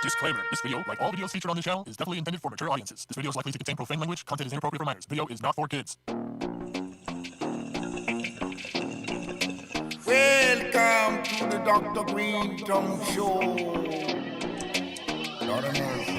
Disclaimer. This video, like all videos featured on this channel, is definitely intended for mature audiences. This video is likely to contain profane language. Content is inappropriate for minors. Video is not for kids. Welcome to the Dr. Greenthumb Show. Lord of mercy.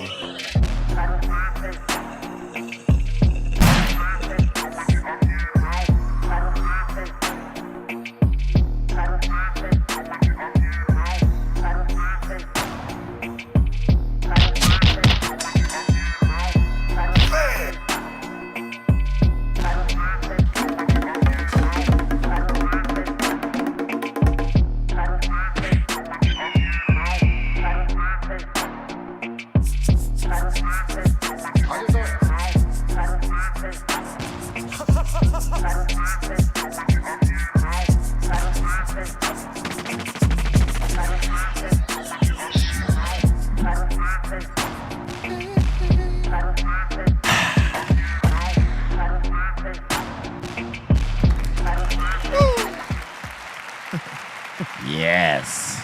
Yes.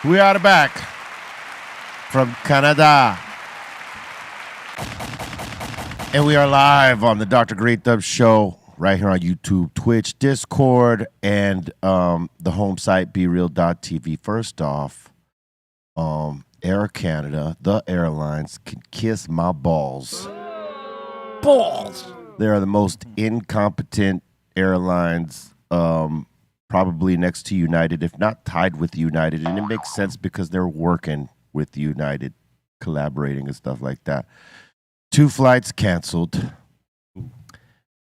We are back from Canada. And we are live on the Dr. Greenthumb Show right here on YouTube, Twitch, Discord, and the home site, breal.tv. First off, Air Canada, the airlines, can kiss my balls. Balls! They are the most incompetent airlines, probably next to United, if not tied with United. And it makes sense because they're working with United, collaborating and stuff like that. 2 flights canceled.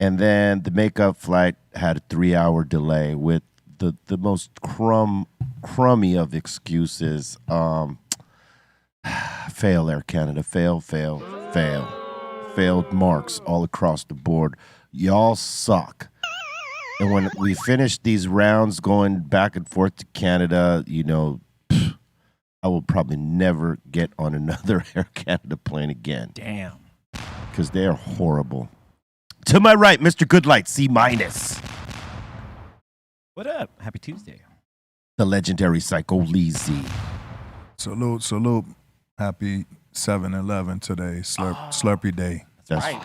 And then the makeup flight had a 3-hour delay with the most crummy of excuses. Fail, Air Canada. Fail. Failed marks all across the board. Y'all suck. And when we finish these rounds going back and forth to Canada, you know, I will probably never get on another Air Canada plane again. Damn. Because they are horrible. To my right, Mr. Goodlight, C-. What up? Happy Tuesday. The legendary Psycho Leezy. Salute. Happy 7-11 today. Slurpee day. That's right.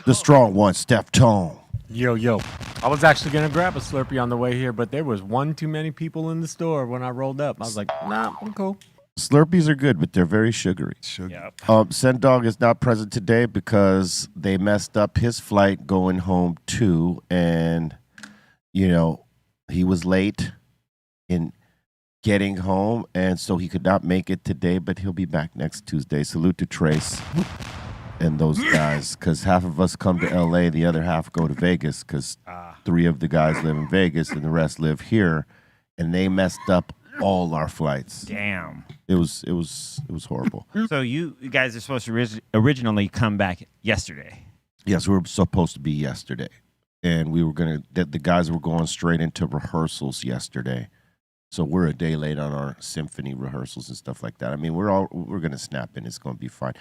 the strong one, Steph Tone. Yo. I was actually going to grab a Slurpee on the way here, but there was one too many people in the store when I rolled up. I was like, nah, I'm cool. Slurpees are good, but they're very sugary. Yep. Sendog is not present today because they messed up his flight going home too, and you know he was late in getting home, and so he could not make it today. But he'll be back next Tuesday. Salute to Trace and those guys, because half of us come to LA, the other half go to Vegas, because 3 of the guys live in Vegas and the rest live here, and they messed up all our flights. Damn. It was horrible. So you guys are supposed to originally come back yesterday. Yes, we were supposed to be yesterday, and we were the guys were going straight into rehearsals yesterday. So we're a day late on our symphony rehearsals and stuff like that. I mean, we're gonna snap in. It's gonna be fine.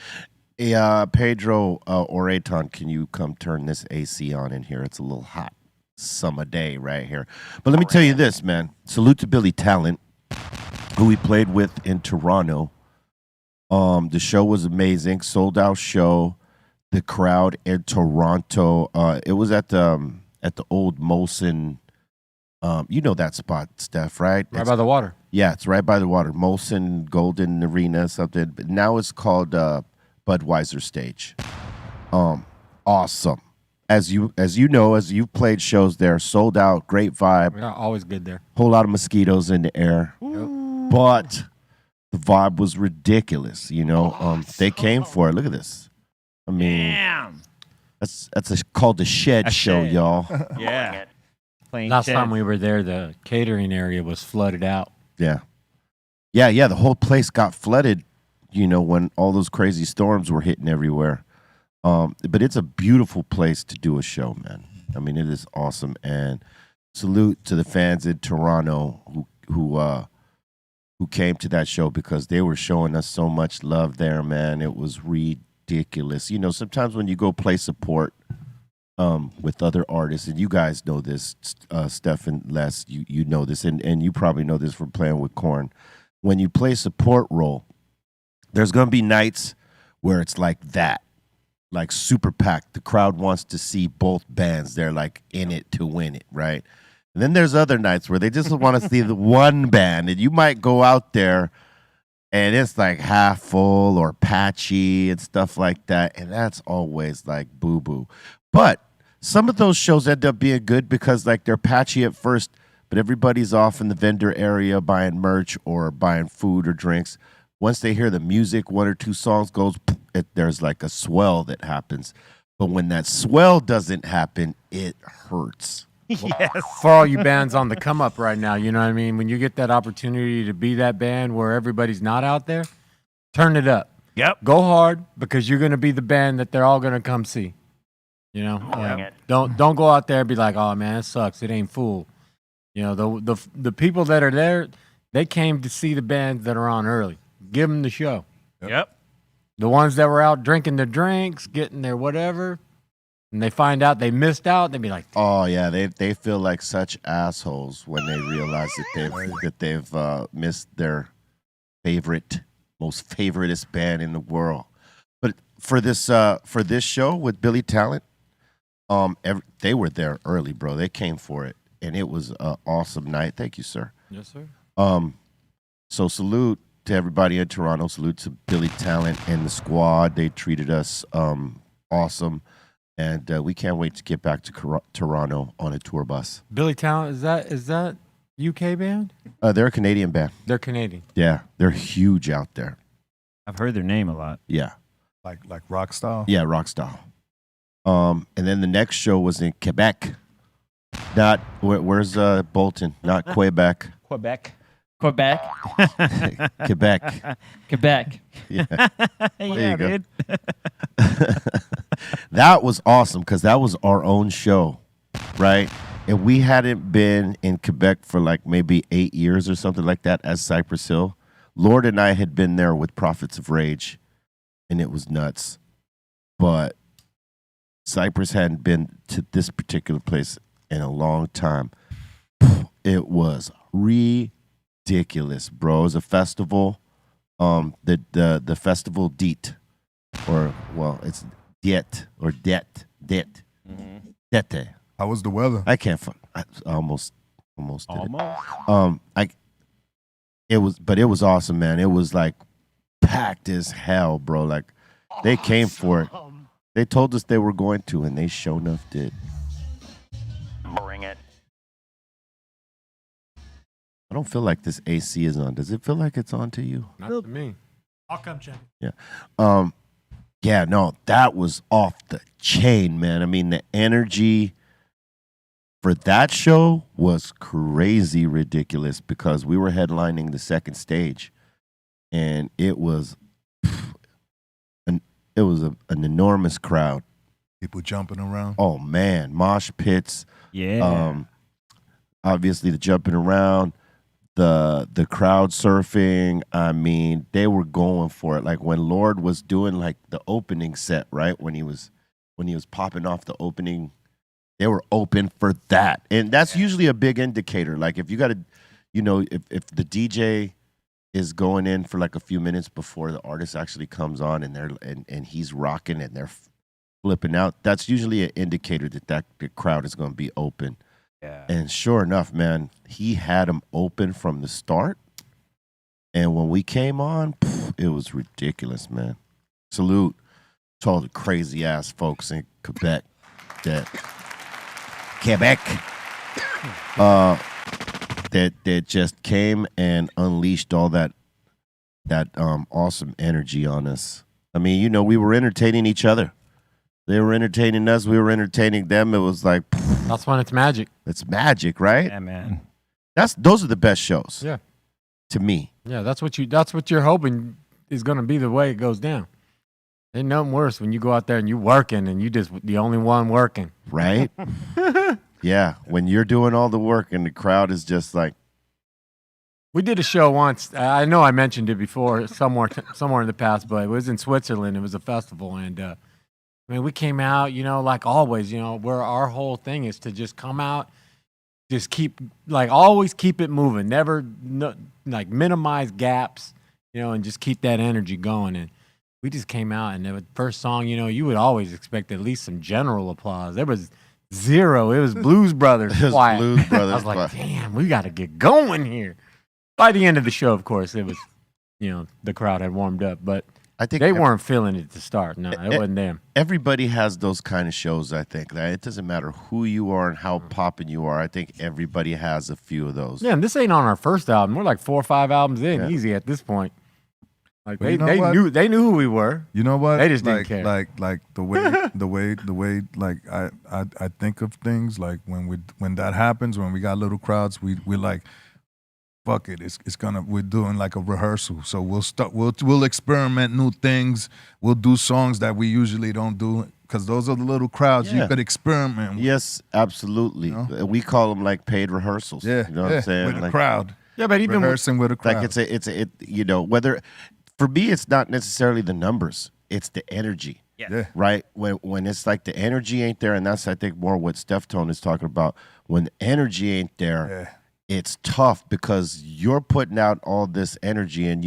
Hey, Pedro Oraton, can you come turn this AC on in here? It's a little hot summer day right here. But let me tell you this, man. Salute to Billy Talent, who we played with in Toronto. The show was amazing. Sold out show. The crowd in Toronto. It was at the old Molson. You know that spot, Steph, right? Right by the water. Yeah, it's right by the water. Molson Golden Arena, something. But now it's called Budweiser Stage. Awesome. As you know, as you've played shows there, sold out, great vibe. Yeah, always good there. Whole lot of mosquitoes in the air. But the vibe was ridiculous, you know. They came for it. Look at this. I mean, Damn. that's called the Shed A Show, shed. y'all. Yeah. Playing Last shed. time we were there, the catering area was flooded out. Yeah. The whole place got flooded, you know, when all those crazy storms were hitting everywhere. But it's a beautiful place to do a show, man. I mean, it is awesome. And salute to the fans in Toronto who came to that show, because they were showing us so much love there, man. It was ridiculous. You know, sometimes when you go play support with other artists, and you guys know this, Steph and Les, you know this, and you probably know this from playing with Korn. When you play support role, There's gonna be nights where it's like that, like super packed. The crowd wants to see both bands. They're like in it to win it, right? And then there's other nights where they just want to see the one band, and you might go out there and it's like half full or patchy and stuff like that, and that's always like boo boo. But some of those shows end up being good because like they're patchy at first, but everybody's off in the vendor area buying merch or buying food or drinks. Once they hear the music, one or two songs goes, there's like a swell that happens. But when that swell doesn't happen, it hurts. Yes. For all you bands on the come up right now, you know what I mean? When you get that opportunity to be that band where everybody's not out there, turn it up. Yep. Go hard because you're going to be the band that they're all going to come see. You know, don't go out there and be like, oh man, it sucks. It ain't full. You know, the people that are there, they came to see the bands that are on early. Give them the show. Yep. The ones that were out drinking their drinks, getting their whatever, and they find out they missed out, they'd be like, oh yeah, they feel like such assholes when they realize that they've missed their most favoritist band in the world. But for this show with Billy Talent, they were there early, bro. They came for it, and it was an awesome night. Thank you, sir. yes, sir. So salute to everybody in Toronto. Salute to Billy Talent and the squad. They treated us awesome, and we can't wait to get back to Toronto on a tour bus. Billy Talent, is that UK band? They're a Canadian band. They're Canadian. Yeah, they're huge out there. I've heard their name a lot. Yeah, Like rock style. yeah, rock style. And then the next show was in Quebec. Not where's Bolton? Not Quebec. Quebec. Quebec. Quebec. Quebec. Yeah. Yeah, you go. dude. That was awesome because that was our own show, right? And we hadn't been in Quebec for like maybe 8 years or something like that as Cypress Hill. Lord and I had been there with Prophets of Rage, and it was nuts. But Cypress hadn't been to this particular place in a long time. It was ridiculous, bro. It was a festival, the festival Diet, or well, it's Diet or Det. Dete. How was the weather? I can't. I almost did Almost. it. It was awesome, man. It was like packed as hell, bro. Like they came for it. They told us they were going to, and they sure enough did. Bring it. I don't feel like this AC is on. Does it feel like it's on to you? Not to me. I'll come check it. Yeah. Yeah, no, that was off the chain, man. I mean, the energy for that show was crazy ridiculous because we were headlining the second stage, and it was an enormous crowd. People jumping around. Oh man, mosh pits. Yeah. Obviously the jumping around, the crowd surfing. I mean, they were going for it. Like when Lord was doing like the opening set, right? When he was popping off the opening, they were open for that. And that's usually a big indicator. Like if you got to, if the DJ is going in for like a few minutes before the artist actually comes on and he's rocking and they're flipping out, that's usually an indicator that the crowd is going to be open. Yeah. And sure enough, man, he had them open from the start. And when we came on, it was ridiculous, man. Salute to all the crazy ass folks in Quebec that just came and unleashed all that awesome energy on us. I mean, we were entertaining each other. They were entertaining us. We were entertaining them. It was like That's when it's magic. it's magic, right? Yeah, man. Those are the best shows. Yeah. To me. Yeah, that's what you're hoping is going to be the way it goes down. Ain't nothing worse when you go out there and you working and you just the only one working. Right? Yeah. When you're doing all the work and the crowd is just like, We did a show once. I know I mentioned it before somewhere in the past, but it was in Switzerland. It was a festival, and we came out, like always, where our whole thing is to just come out, just always keep it moving, never minimize gaps, and just keep that energy going. And we just came out, and the first song, you would always expect at least some general applause. There was zero. It was Blues Brothers It was quiet. Blues Brothers I was like, quiet. damn, we got to get going here. By the end of the show, of course, it was, the crowd had warmed up, but I think they weren't feeling it to start. No, it wasn't them. everybody has those kind of shows. I think that it doesn't matter who you are and how poppin' you are. I think everybody has a few of those. Yeah, and this ain't on our first album. We're like 4 or 5 albums in, Yeah. easy at this point. Like But you know what? they knew who we were. You know what? They just didn't care. Like the way like I think of things, like when that happens, when we got little crowds, we're like, fuck it, we're doing like a rehearsal. So we'll experiment new things. We'll do songs that we usually don't do, because those are the little crowds Yeah. you could experiment with. Yes, absolutely. We call them like paid rehearsals. Yeah, you know what I'm saying? with a Like, crowd. Yeah, but even Rehearsing with a crowd. like whether for me it's not necessarily the numbers, it's the energy. Yeah. Right? When it's like the energy ain't there, and that's I think more what Steph Tone is talking about. When the energy ain't there, it's tough because you're putting out all this energy, and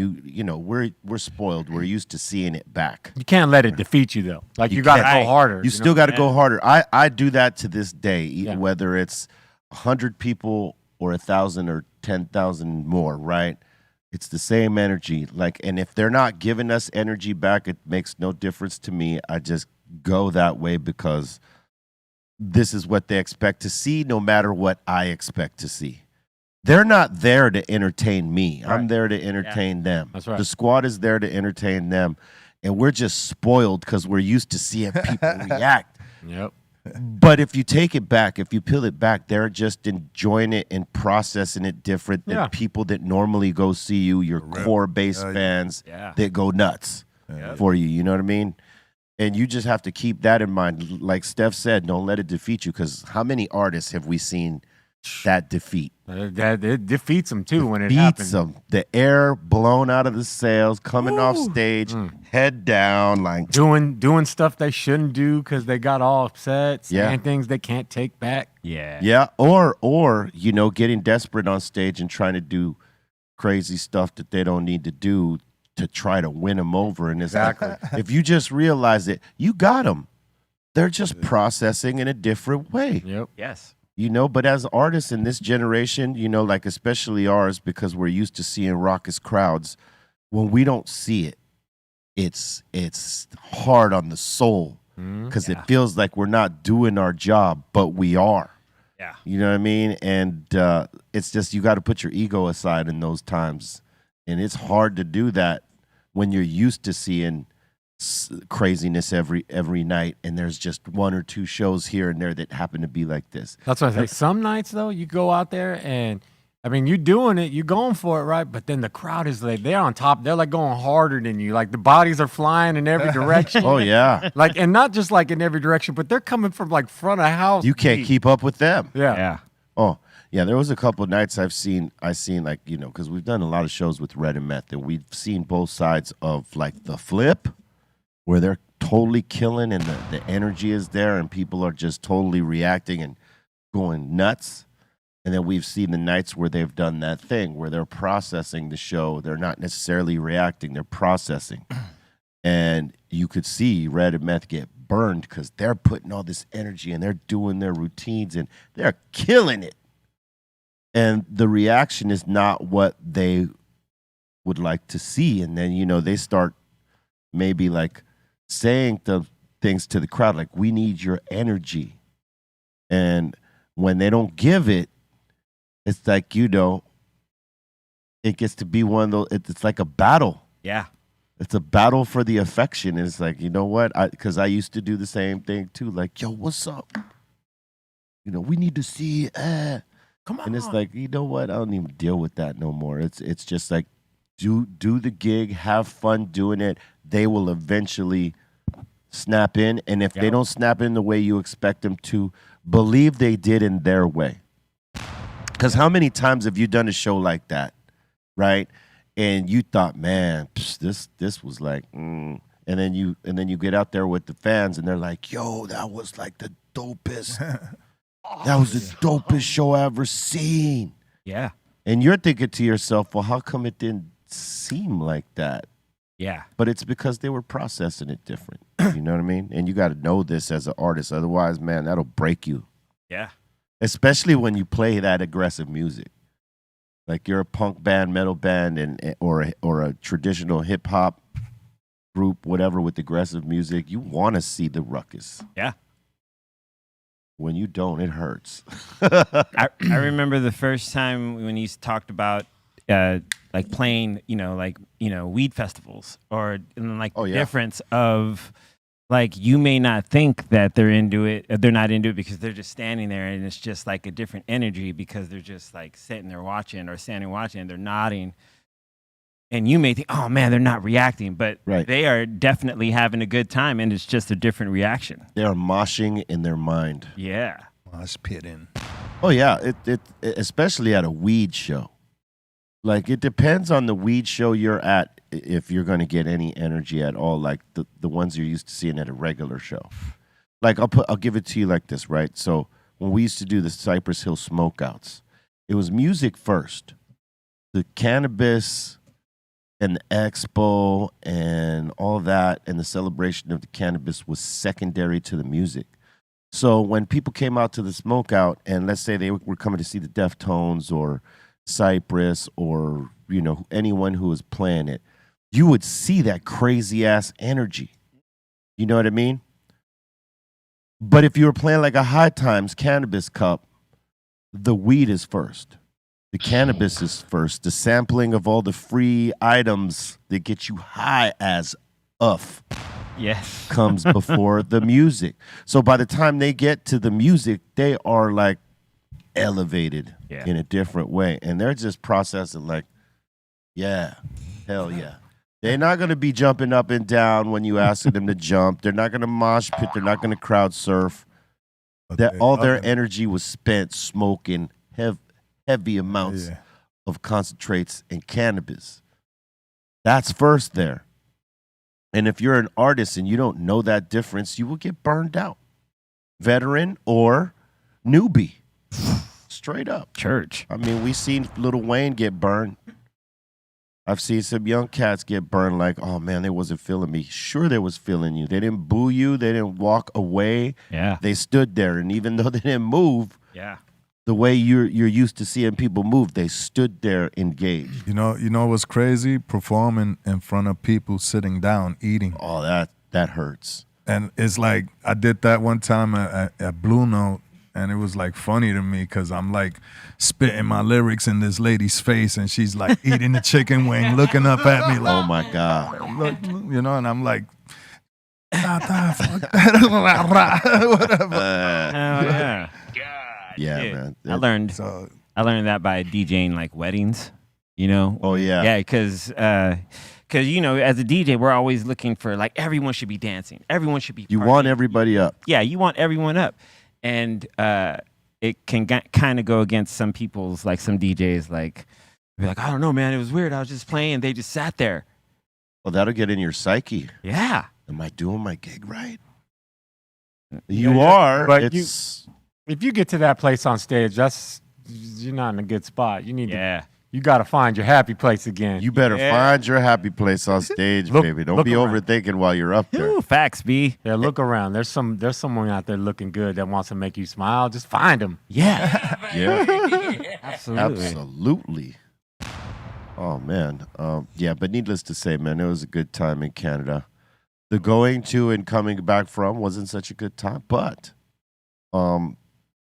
we're spoiled. We're used to seeing it back. you can't let it defeat you though. Like you got to can't. go harder. You still got to go harder. I do that to this day, Yeah. whether it's 100 people or 1,000 or 10,000 more, right? It's the same energy. Like, and if they're not giving us energy back, it makes no difference to me. I just go that way because this is what they expect to see, no matter what I expect to see. They're not there to entertain me. I'm Right. there to entertain them. That's right. The squad is there to entertain them. And we're just spoiled because we're used to seeing people react. Yep. But if you take it back, if you peel it back, they're just enjoying it and processing it different than Yeah. people that normally go see you, your core base fans Yeah. that go nuts for you. You know what I mean? And you just have to keep that in mind. Like Steph said, don't let it defeat you, because how many artists have we seen that defeat? It defeats them too when it Beats happens. them. The air blown out of the sails, coming off stage, head down, like Doing stuff they shouldn't do because they got all upset, saying Yeah. things they can't take back. Yeah. yeah, or getting desperate on stage and trying to do crazy stuff that they don't need to do to try to win them over. And it's like, if you just realize it, you got them. They're just processing in a different way. Yep. Yes. But as artists in this generation, like especially ours, because we're used to seeing raucous crowds, when we don't see it, it's hard on the soul because it feels like we're not doing our job, but we are. Yeah. You know what I mean? And it's just you got to put your ego aside in those times, and it's hard to do that when you're used to seeing craziness every night, and there's just 1 or 2 shows here and there that happen to be like this. That's what I say. Some nights though, you go out there and you're doing it, you're going for it, right? But then the crowd is like they're on top. They're like going harder than you. Like the bodies are flying in every direction. Oh yeah, Like, and not just like in every direction, but they're coming from like front of house. you can't deep. keep up with them. Yeah. Yeah. Oh, yeah, there was a couple of nights I seen like, because we've done a lot of shows with Red and Meth, and we've seen both sides of like the flip, where they're totally killing and the energy is there and people are just totally reacting and going nuts. And then we've seen the nights where they've done that thing where they're processing the show. They're not necessarily reacting, they're processing. And you could see Red and Meth get burned because they're putting all this energy and they're doing their routines and they're killing it. And the reaction is not what they would like to see. And then, they start maybe like saying the things to the crowd, like, we need your energy. And when they don't give it, it's like, it gets to be one of those, it's like a battle. Yeah. It's a battle for the affection. It's like, you know what? Because I used to do the same thing too. Like, yo, what's up? We need to see. Come on. And it's like, you know what? I don't even deal with that no more. It's just like, do the gig, have fun doing it. They will eventually snap in. And if they don't snap in the way you expect them to, believe they did in their way. Because how many times have you done a show like that, right? And you thought, man, this was like, and then you get out there with the fans, and they're like, yo, that was like the dopest. That was the dopest show I ever seen. Yeah. And you're thinking to yourself, well, how come it didn't seem like that. Yeah. But it's because they were processing it different. You know what I mean? And you got to know this as an artist. Otherwise, man, that'll break you. Yeah. Especially when you play that aggressive music. Like you're a punk band, metal band, or a traditional hip hop group, whatever, with aggressive music. You want to see the ruckus. Yeah. When you don't, it hurts. I remember the first time when you talked about like playing, weed festivals, or like the difference of like you may not think that they're into it, they're not into it because they're just standing there, and it's just like a different energy because they're just like sitting there watching or standing watching, and they're nodding. And you may think, oh man, they're not reacting, but they are definitely having a good time, and it's just a different reaction. They are moshing in their mind. Yeah. Mosh pitting. Oh yeah, it especially at a weed show. Like it depends on the weed show you're at if you're going to get any energy at all. Like the ones you're used to seeing at a regular show. Like I'll give it to you like this, right? So when we used to do the Cypress Hill smokeouts, it was music first. The cannabis and the expo and all that and the celebration of the cannabis was secondary to the music. So when people came out to the smokeout, and let's say they were coming to see the Deftones or Cypress or anyone who was playing it, you would see that crazy ass energy. You know what I mean? But if you were playing like a High Times Cannabis Cup, the weed is first. The cannabis is first. The sampling of all the free items that get you high as yes, comes before the music. So by the time they get to the music, they are like elevated in a different way. And they're just processing like, yeah, hell yeah. They're not going to be jumping up and down when you ask them to jump. They're not going to mosh pit. They're not going to crowd surf. All their energy was spent smoking heavy amounts of concentrates and cannabis. That's first there. And if you're an artist and you don't know that difference, you will get burned out. Veteran or newbie. Straight up. Church. I mean, we've seen Lil Wayne get burned. I've seen some young cats get burned like, oh man, they wasn't feeling me. Sure, they was feeling you. They didn't boo you. They didn't walk away. Yeah. They stood there. And even though they didn't move, the way you're used to seeing people move, they stood there engaged. You know what's crazy? Performing in front of people sitting down, eating. Oh, that hurts. And it's like, I did that one time at Blue Note, and it was like funny to me because I'm like spitting my lyrics in this lady's face, and she's like eating the chicken wing, looking up at me like, oh my God. Look, and I'm like, fuck that. Whatever. Yeah, man. I learned that by DJing like weddings, Oh, yeah. Yeah, because as a DJ, we're always looking for like everyone should be dancing. Everyone should be You partying. want everybody up. Yeah, you want everyone up. And it can kind of go against some people's, like some DJs, like, be like, I don't know, man, it was weird. I was just playing. They just sat there. Well, that'll get in your psyche. Yeah. Am I doing my gig right? You are. But it's... if you get to that place on stage, you're not in a good spot. You need to. You got to find your happy place again. You better find your happy place on stage, baby. Don't be around. overthinking while you're up there. Ooh, facts, B. Yeah, look around. There's someone out there looking good that wants to make you smile. Just find them. Yeah. Yeah. Absolutely. Absolutely. Oh, man. Yeah, but needless to say, man, it was a good time in Canada. The going to and coming back from wasn't such a good time, but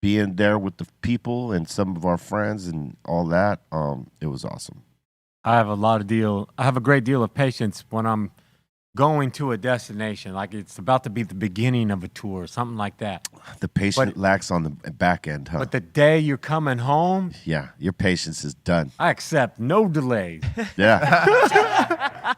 being there with the people and some of our friends and all that, it was awesome. I have a great deal of patience when I'm going to a destination, like it's about to be the beginning of a tour, something like that. The patient lacks on the back end, huh? But the day you're coming home, yeah, your patience is done. I accept no delays. Yeah.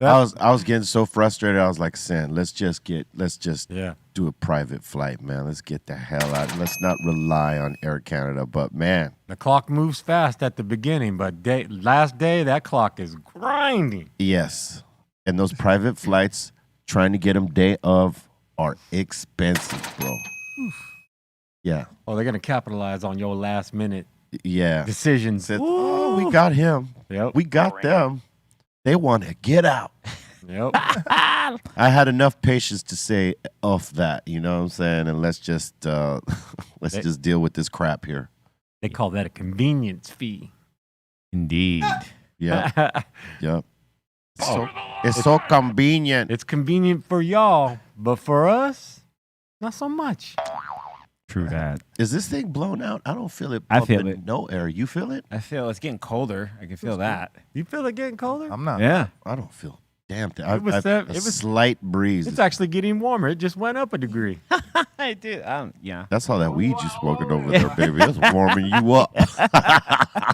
I was getting so frustrated. I was like, San, let's just do a private flight, man. Let's get the hell out. Let's not rely on Air Canada. But man, the clock moves fast at the beginning, but last day that clock is grinding. Yes, and those private flights, trying to get them day of, are expensive, bro. Yeah. Oh, they're gonna capitalize on your last minute decisions. Said, oh, we got him. Yep. We got them. They want to get out. Yep. I had enough patience to say off that, you know what I'm saying? And let's just just deal with this crap here. They call that a convenience fee. Indeed. Yeah. Yep. It's so convenient. It's convenient for y'all, but for us, not so much. True that. Is this thing blown out? I don't feel it. I feel pumping it. No air. You feel it? I feel it's getting colder. I can feel that. You feel it getting colder? I'm not. Yeah. I don't feel damn thing. It was a slight breeze. It's actually getting warmer. It just went up a degree. I do. Yeah. That's all that weed you smoking over there, baby. That's warming you up.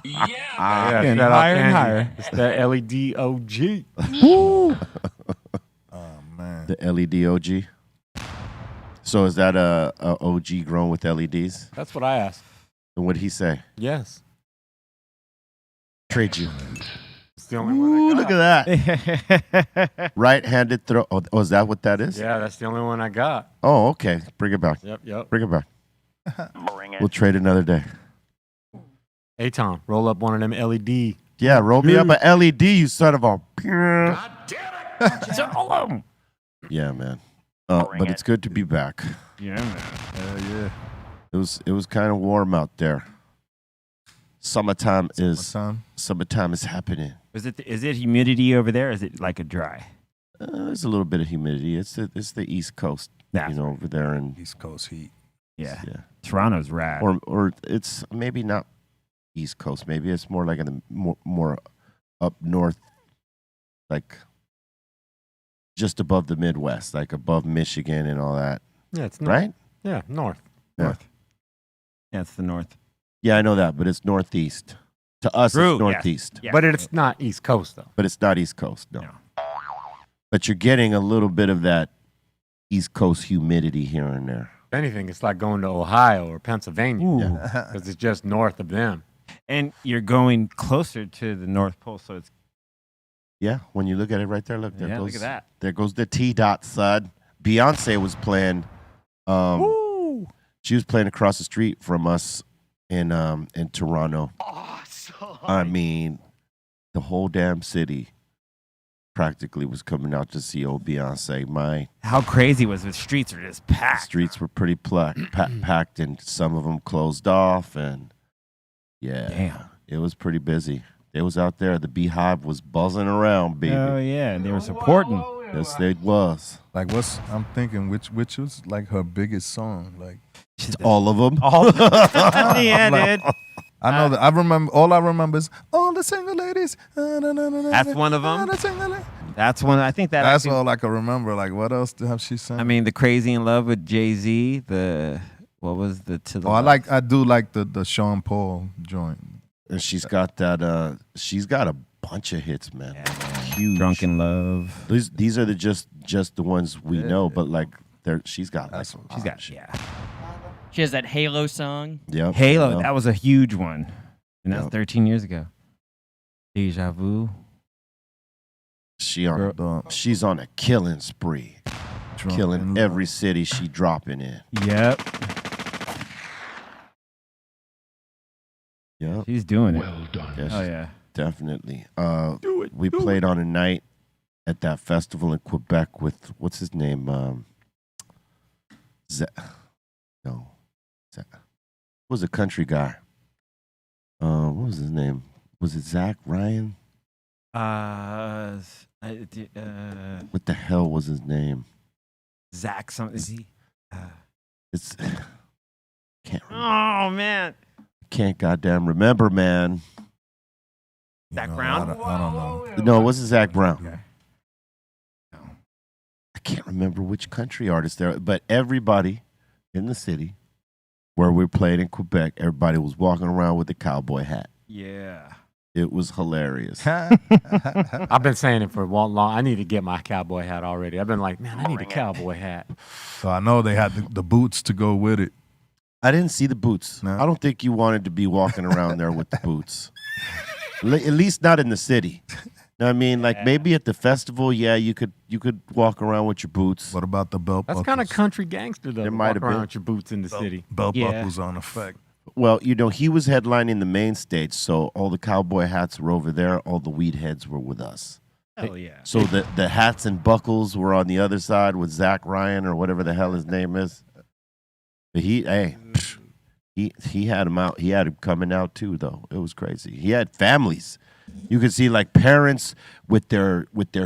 Yeah, Getting shout out higher and Candy. higher. It's that LED OG. Oh man. The LED OG. So is that a OG grown with LEDs? That's what I asked. And what'd he say? Yes. Trade you. It's the only one Ooh, I got. look at that. Right-handed throw. Oh, is that what that is? Yeah, that's the only one I got. Oh, okay. Bring it back. Yep. Bring it back. Bring it. We'll trade another day. Hey, Tom, roll up one of them LED. Yeah, roll me up a LED, you son of a. Yeah, man. But it's good to be back. Yeah, man. Yeah. It was kind of warm out there. Summertime is happening. Is it humidity over there? Or is it like a dry? There's a little bit of humidity. It's the East Coast, That's over there, and East Coast heat. Yeah. yeah, Toronto's rad. or it's maybe not East Coast. Maybe it's more like in the more up north, like just above the Midwest, like above Michigan and all that, Yeah, it's north. right? Yeah, north. Yeah. Yeah, it's the north. Yeah, I know that, but it's northeast. To us, True, it's northeast, Yeah. But it's not East Coast, though. but it's not East Coast. No. No. But you're getting a little bit of that East Coast humidity here and there. If anything, it's like going to Ohio or Pennsylvania Ooh. because it's just north of them. And you're going closer to the North Pole, so it's Yeah, when you look at it right there, look, there yeah. goes Look at that. there goes the T dot, son. Beyonce was playing. Woo! She was playing across the street from us in Toronto. I mean, the whole damn city practically was coming out to see old Beyonce. My How crazy was it? The streets are just packed. streets were pretty packed, and some of them closed off, and yeah, Damn. it was pretty busy. They was out there. The Beehive was buzzing around, baby. Oh yeah, and they were supporting. Yes, they was. Like I'm thinking which was like her biggest song. Like All of them. All yeah, dude. I know that I remember is all the single ladies. That's one of them. That's one. I think That's actually, all I can remember. Like what else have she sang? I mean, the Crazy in Love with Jay-Z. What was the to the? I do like the Sean Paul joint. And she's got that. She's got a bunch of hits, man. Huge. Drunk in Love. These are just the ones we know, but like she's got like She's got yeah. She has that Halo song. Yep. Halo. Yep. That was a huge one, and that's Yep. 13 years ago. Deja Vu. She's on a killing spree, killing every city she dropping in. Yep. Yep. She's doing it. Yes, Oh yeah. definitely. We played on a night at that festival in Quebec with what's his name? Was a country guy. What was his name? Was it Zach Ryan? What the hell was his name? Zach. Something. Is he? It's can't Oh man. can't goddamn remember, man. Zach Brown? I don't know. No, it wasn't Zach Brown. Okay. I can't remember which country artist there, but everybody in the city where we played in Quebec, everybody was walking around with a cowboy hat. Yeah. It was hilarious. I've been saying it for a long. I need to get my cowboy hat already. I've been like, man, I need a cowboy hat. So I know they had the boots to go with it. I didn't see the boots. No? I don't think you wanted to be walking around there with the boots. At least not in the city. I mean, like maybe at the festival, yeah, you could walk around with your boots. What about the belt That's buckles? kind of country gangster, though. There to might walk have around been. with your boots in the city. Belt Yeah. buckles on effect. Well, he was headlining the main stage, so all the cowboy hats were over there. All the weed heads were with us. Hell yeah. So the hats and buckles were on the other side with Zach Ryan or whatever the hell his name is. But he had him out. He had him coming out too, though. It was crazy. He had families. You could see like parents with their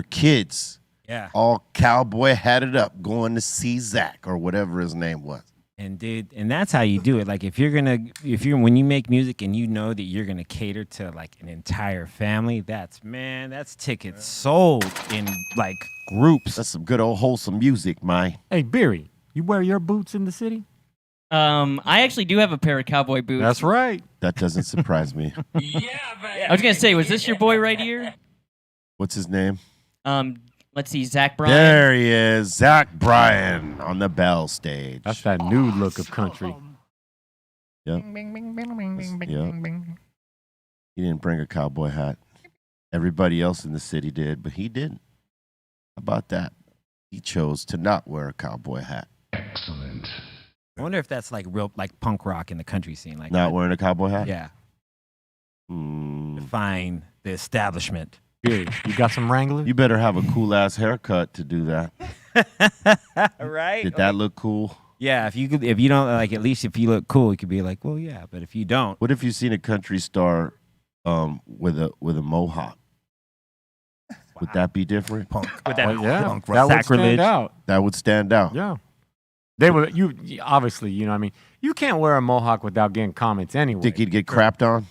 kids. Yeah. All cowboy hatted up, going to see Zach or whatever his name was. And dude, and that's how you do it. Like when you make music and you know that you're gonna cater to like an entire family, that's tickets sold in like groups. That's some good old wholesome music, man. Hey, Beery, you wear your boots in the city? I actually do have a pair of cowboy boots. That's right. That doesn't surprise me. I was gonna say, was this your boy right here? What's his name? Let's see, Zach Bryan. There he is, Zach Bryan on the Bell stage. That's that new look of country. Yep. He didn't bring a cowboy hat. Everybody else in the city did, but he didn't. How about that? He chose to not wear a cowboy hat. Excellent. I wonder if that's like real like punk rock in the country scene. Like Not wearing a cowboy hat? Yeah. Mm. Define the establishment. Good. You got some Wranglers? You better have a cool ass haircut to do that. Right? Did that look cool? Yeah, if you don't like, at least if you look cool, you could be like, well, yeah. But if you don't, What if you seen a country star with a mohawk? Would that be different? Punk. with that, Yeah, Punk that would sacrilege. stand out. That would stand out. Yeah. They would. You obviously, you know what I mean? You can't wear a mohawk without getting comments anyway. Think he'd get crapped on?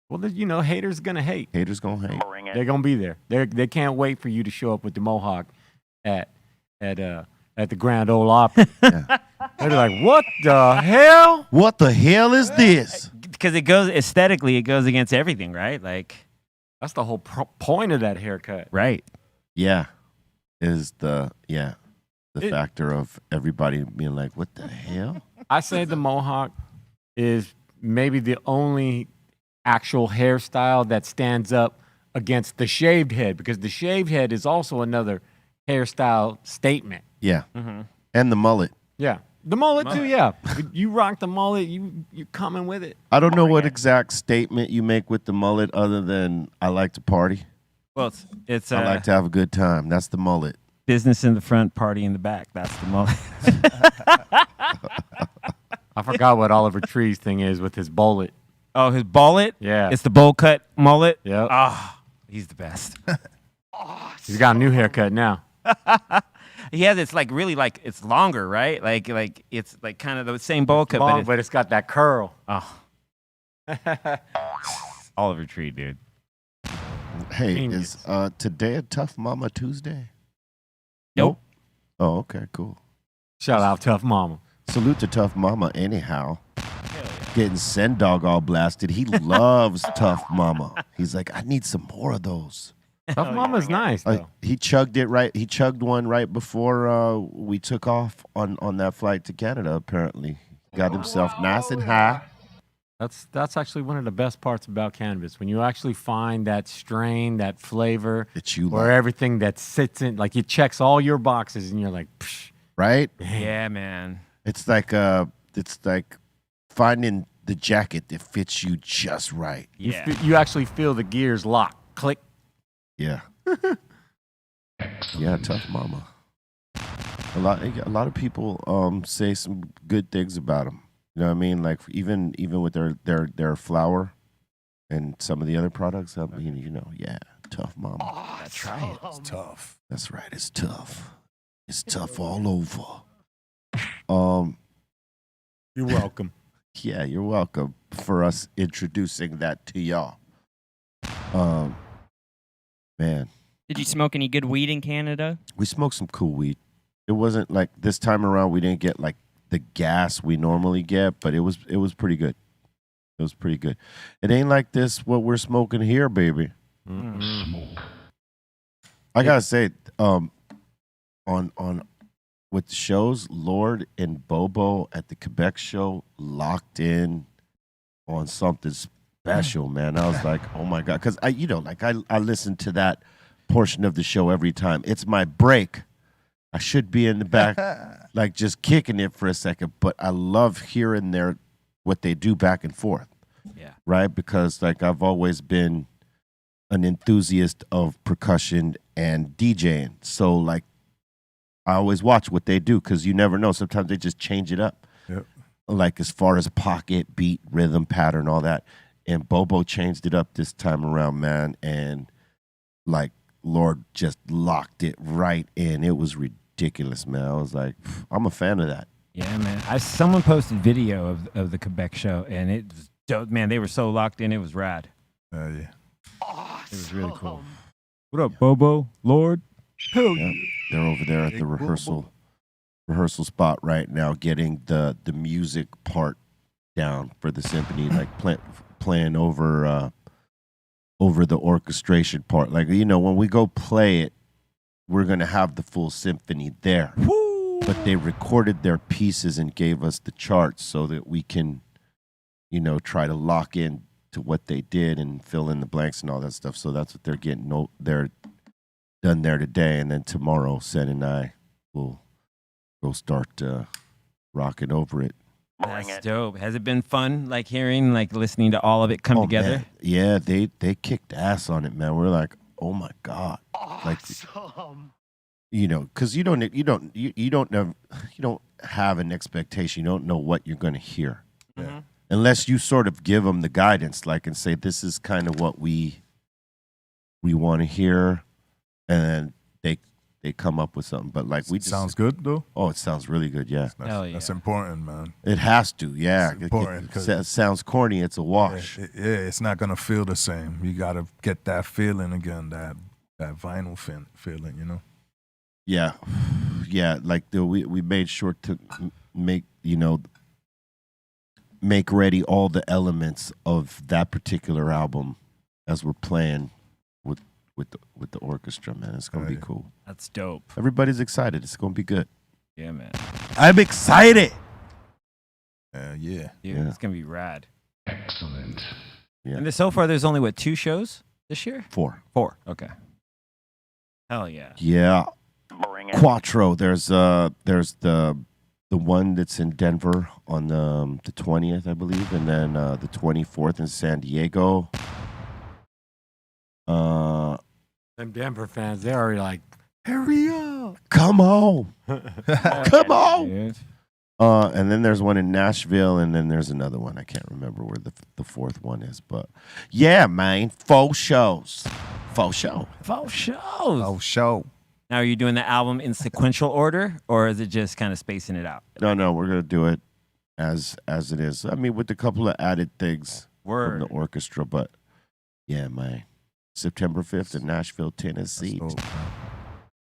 Well, you know, haters gonna hate. Haters gonna hate. They're gonna be there. They can't wait for you to show up with the mohawk at the Grand Ole Opry. Yeah. They're like, what the hell? What the hell is this? because it goes aesthetically, it goes against everything, right? Like, That's the whole point of that haircut. right? Yeah, is the It- factor of everybody being like, what the hell? I say the mohawk is maybe the only actual hairstyle that stands up against the shaved head, because the shaved head is also another hairstyle statement. Yeah, Mm-hmm. and the mullet. Yeah. The mullet too, yeah. You rock the mullet, you're coming with it. I don't know what exact statement you make with the mullet other than I like to party. Well, it's I like to have a good time. That's the mullet. business in the front, party in the back. That's the mullet. I forgot what Oliver Tree's thing is with his bullet. Oh, his bullet? Yeah. It's the bowl cut mullet? Yep. Ah, he's the best. He's got a new haircut now. He has it's like really like it's longer, right? Like it's like kind of the same bowl cut, Long, but but it's got that curl. oh, Oliver Tree, dude. Hey, Genius. is today a Tough Mama Tuesday? Nope. Oh, okay, cool. Shout out Tough Mama. Salute to Tough Mama anyhow. Getting Send Dog all blasted. He loves Tough Mama. He's like, I need some more of those. Tough Mama's nice though. He chugged it right. He chugged one right before we took off on that flight to Canada. Apparently, got himself nice and high. That's actually one of the best parts about cannabis, when you actually find that strain, that flavor, That you where like, everything that sits in, like it checks all your boxes, and you're like, psh, right? Yeah, man. It's like finding the jacket that fits you just right. Yeah. you actually feel the gears lock, click. Yeah. Yeah, Tough Mama. A lot of people say some good things about him. You know what I mean? Like even with their flour and some of the other products. I mean, yeah, Tough Mama. That's right. It's tough. That's right. It's tough. It's tough all over. You're welcome. Yeah, you're welcome for us introducing that to y'all. Man, Did you smoke any good weed in Canada? we smoked some cool weed. It wasn't like this time around. We didn't get like the gas we normally get, but it was pretty good. It was pretty good. It ain't like this what we're smoking here, baby. Smoke. I gotta say, on with the shows, Lord and Bobo at the Quebec show locked in on something special, man. I was like, oh my God. Because I listen to that portion of the show every time. It's my break. I should be in the back, like just kicking it for a second, but I love hearing what they do back and forth. Yeah. Right? Because like I've always been an enthusiast of percussion and DJing. So like I always watch what they do because you never know. Sometimes they just change it up. Yep. Like as far as pocket, beat, rhythm, pattern, all that. And Bobo changed it up this time around, man. And like Lord just locked it right in. It was ridiculous, man. I was like, I'm a fan of that. Yeah, man. Someone posted video of the Quebec show, and it was dope. Man, they were so locked in. It was rad. Yeah. It was really cool. What up, Bobo? Lord? Yeah, they're over there at the rehearsal spot right now, getting the music part down for the symphony, like playing over the orchestration part. Like, you know, when we go play it, we're gonna have the full symphony there. Woo! But they recorded their pieces and gave us the charts so that we can, you know, try to lock in to what they did and fill in the blanks and all that stuff. So that's what they're getting. They're done there today, and then tomorrow, Sen and I will go start rocking over it. That's dope. Has it been fun, like hearing, like listening to all of it come together? Man. Yeah, they kicked ass on it, man. We're like, oh my god, like, you know, because you don't have an expectation. You don't know what you're going to hear, unless you sort of give them the guidance, like, and say this is kind of what we want to hear, and then they come up with something. But like we just, sounds good though. Oh, it sounds really good. Yeah, that's important, man. It has to. Yeah, it's important. It sounds corny. It's a wash. It's not gonna feel the same. You gotta get that feeling again, that vinyl feeling. You know. Yeah, yeah. Like we made sure to make ready all the elements of that particular album as we're playing with the orchestra, man. It's gonna be cool. That's dope. Everybody's excited. It's gonna be good. Yeah, man. I'm excited. Yeah. Dude, it's gonna be rad. Excellent. Yeah. And so far, there's only 2 shows this year? 4. Okay. Hell yeah. Yeah. Quattro. There's the one that's in Denver on the 20th, I believe, and then the 24th in San Diego. Them Denver fans, they're already like, hurry up. Come on. Come on. Dude. And then there's one in Nashville, and then there's another one. I can't remember where the fourth one is, but yeah, man, 4 shows. 4 shows. 4 shows. Oh, show. Now, are you doing the album in sequential order, or is it just kind of spacing it out? No, we're gonna do it as it is. I mean, with a couple of added things from the orchestra, but yeah, man. September 5th in Nashville, Tennessee.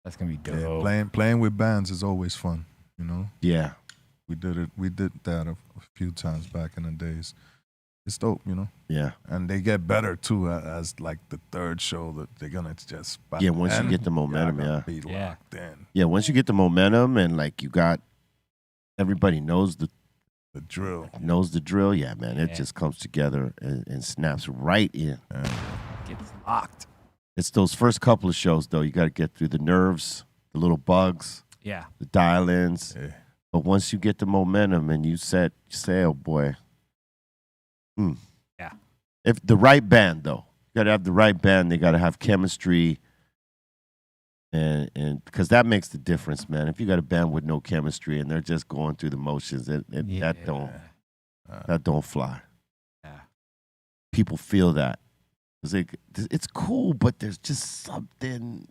That's gonna be dope. Yeah, playing with bands is always fun, you know. Yeah, we did that a few times back in the days. It's dope, you know. Yeah, and they get better too as like the 3rd show that they're gonna just once you get the momentum, be locked in. Yeah, once you get the momentum and like you got everybody knows the drill. Yeah, man, it just comes together and snaps right in. Gets locked. It's those first couple of shows though. You got to get through the nerves, the little bugs, the dial-ins. Yeah. But once you get the momentum and you set sail, boy. Yeah. If the right band though, you got to have the right band. They got to have chemistry, and because that makes the difference, man. If you got a band with no chemistry and they're just going through the motions, that don't fly. Yeah. People feel that. It's cool, but there's just something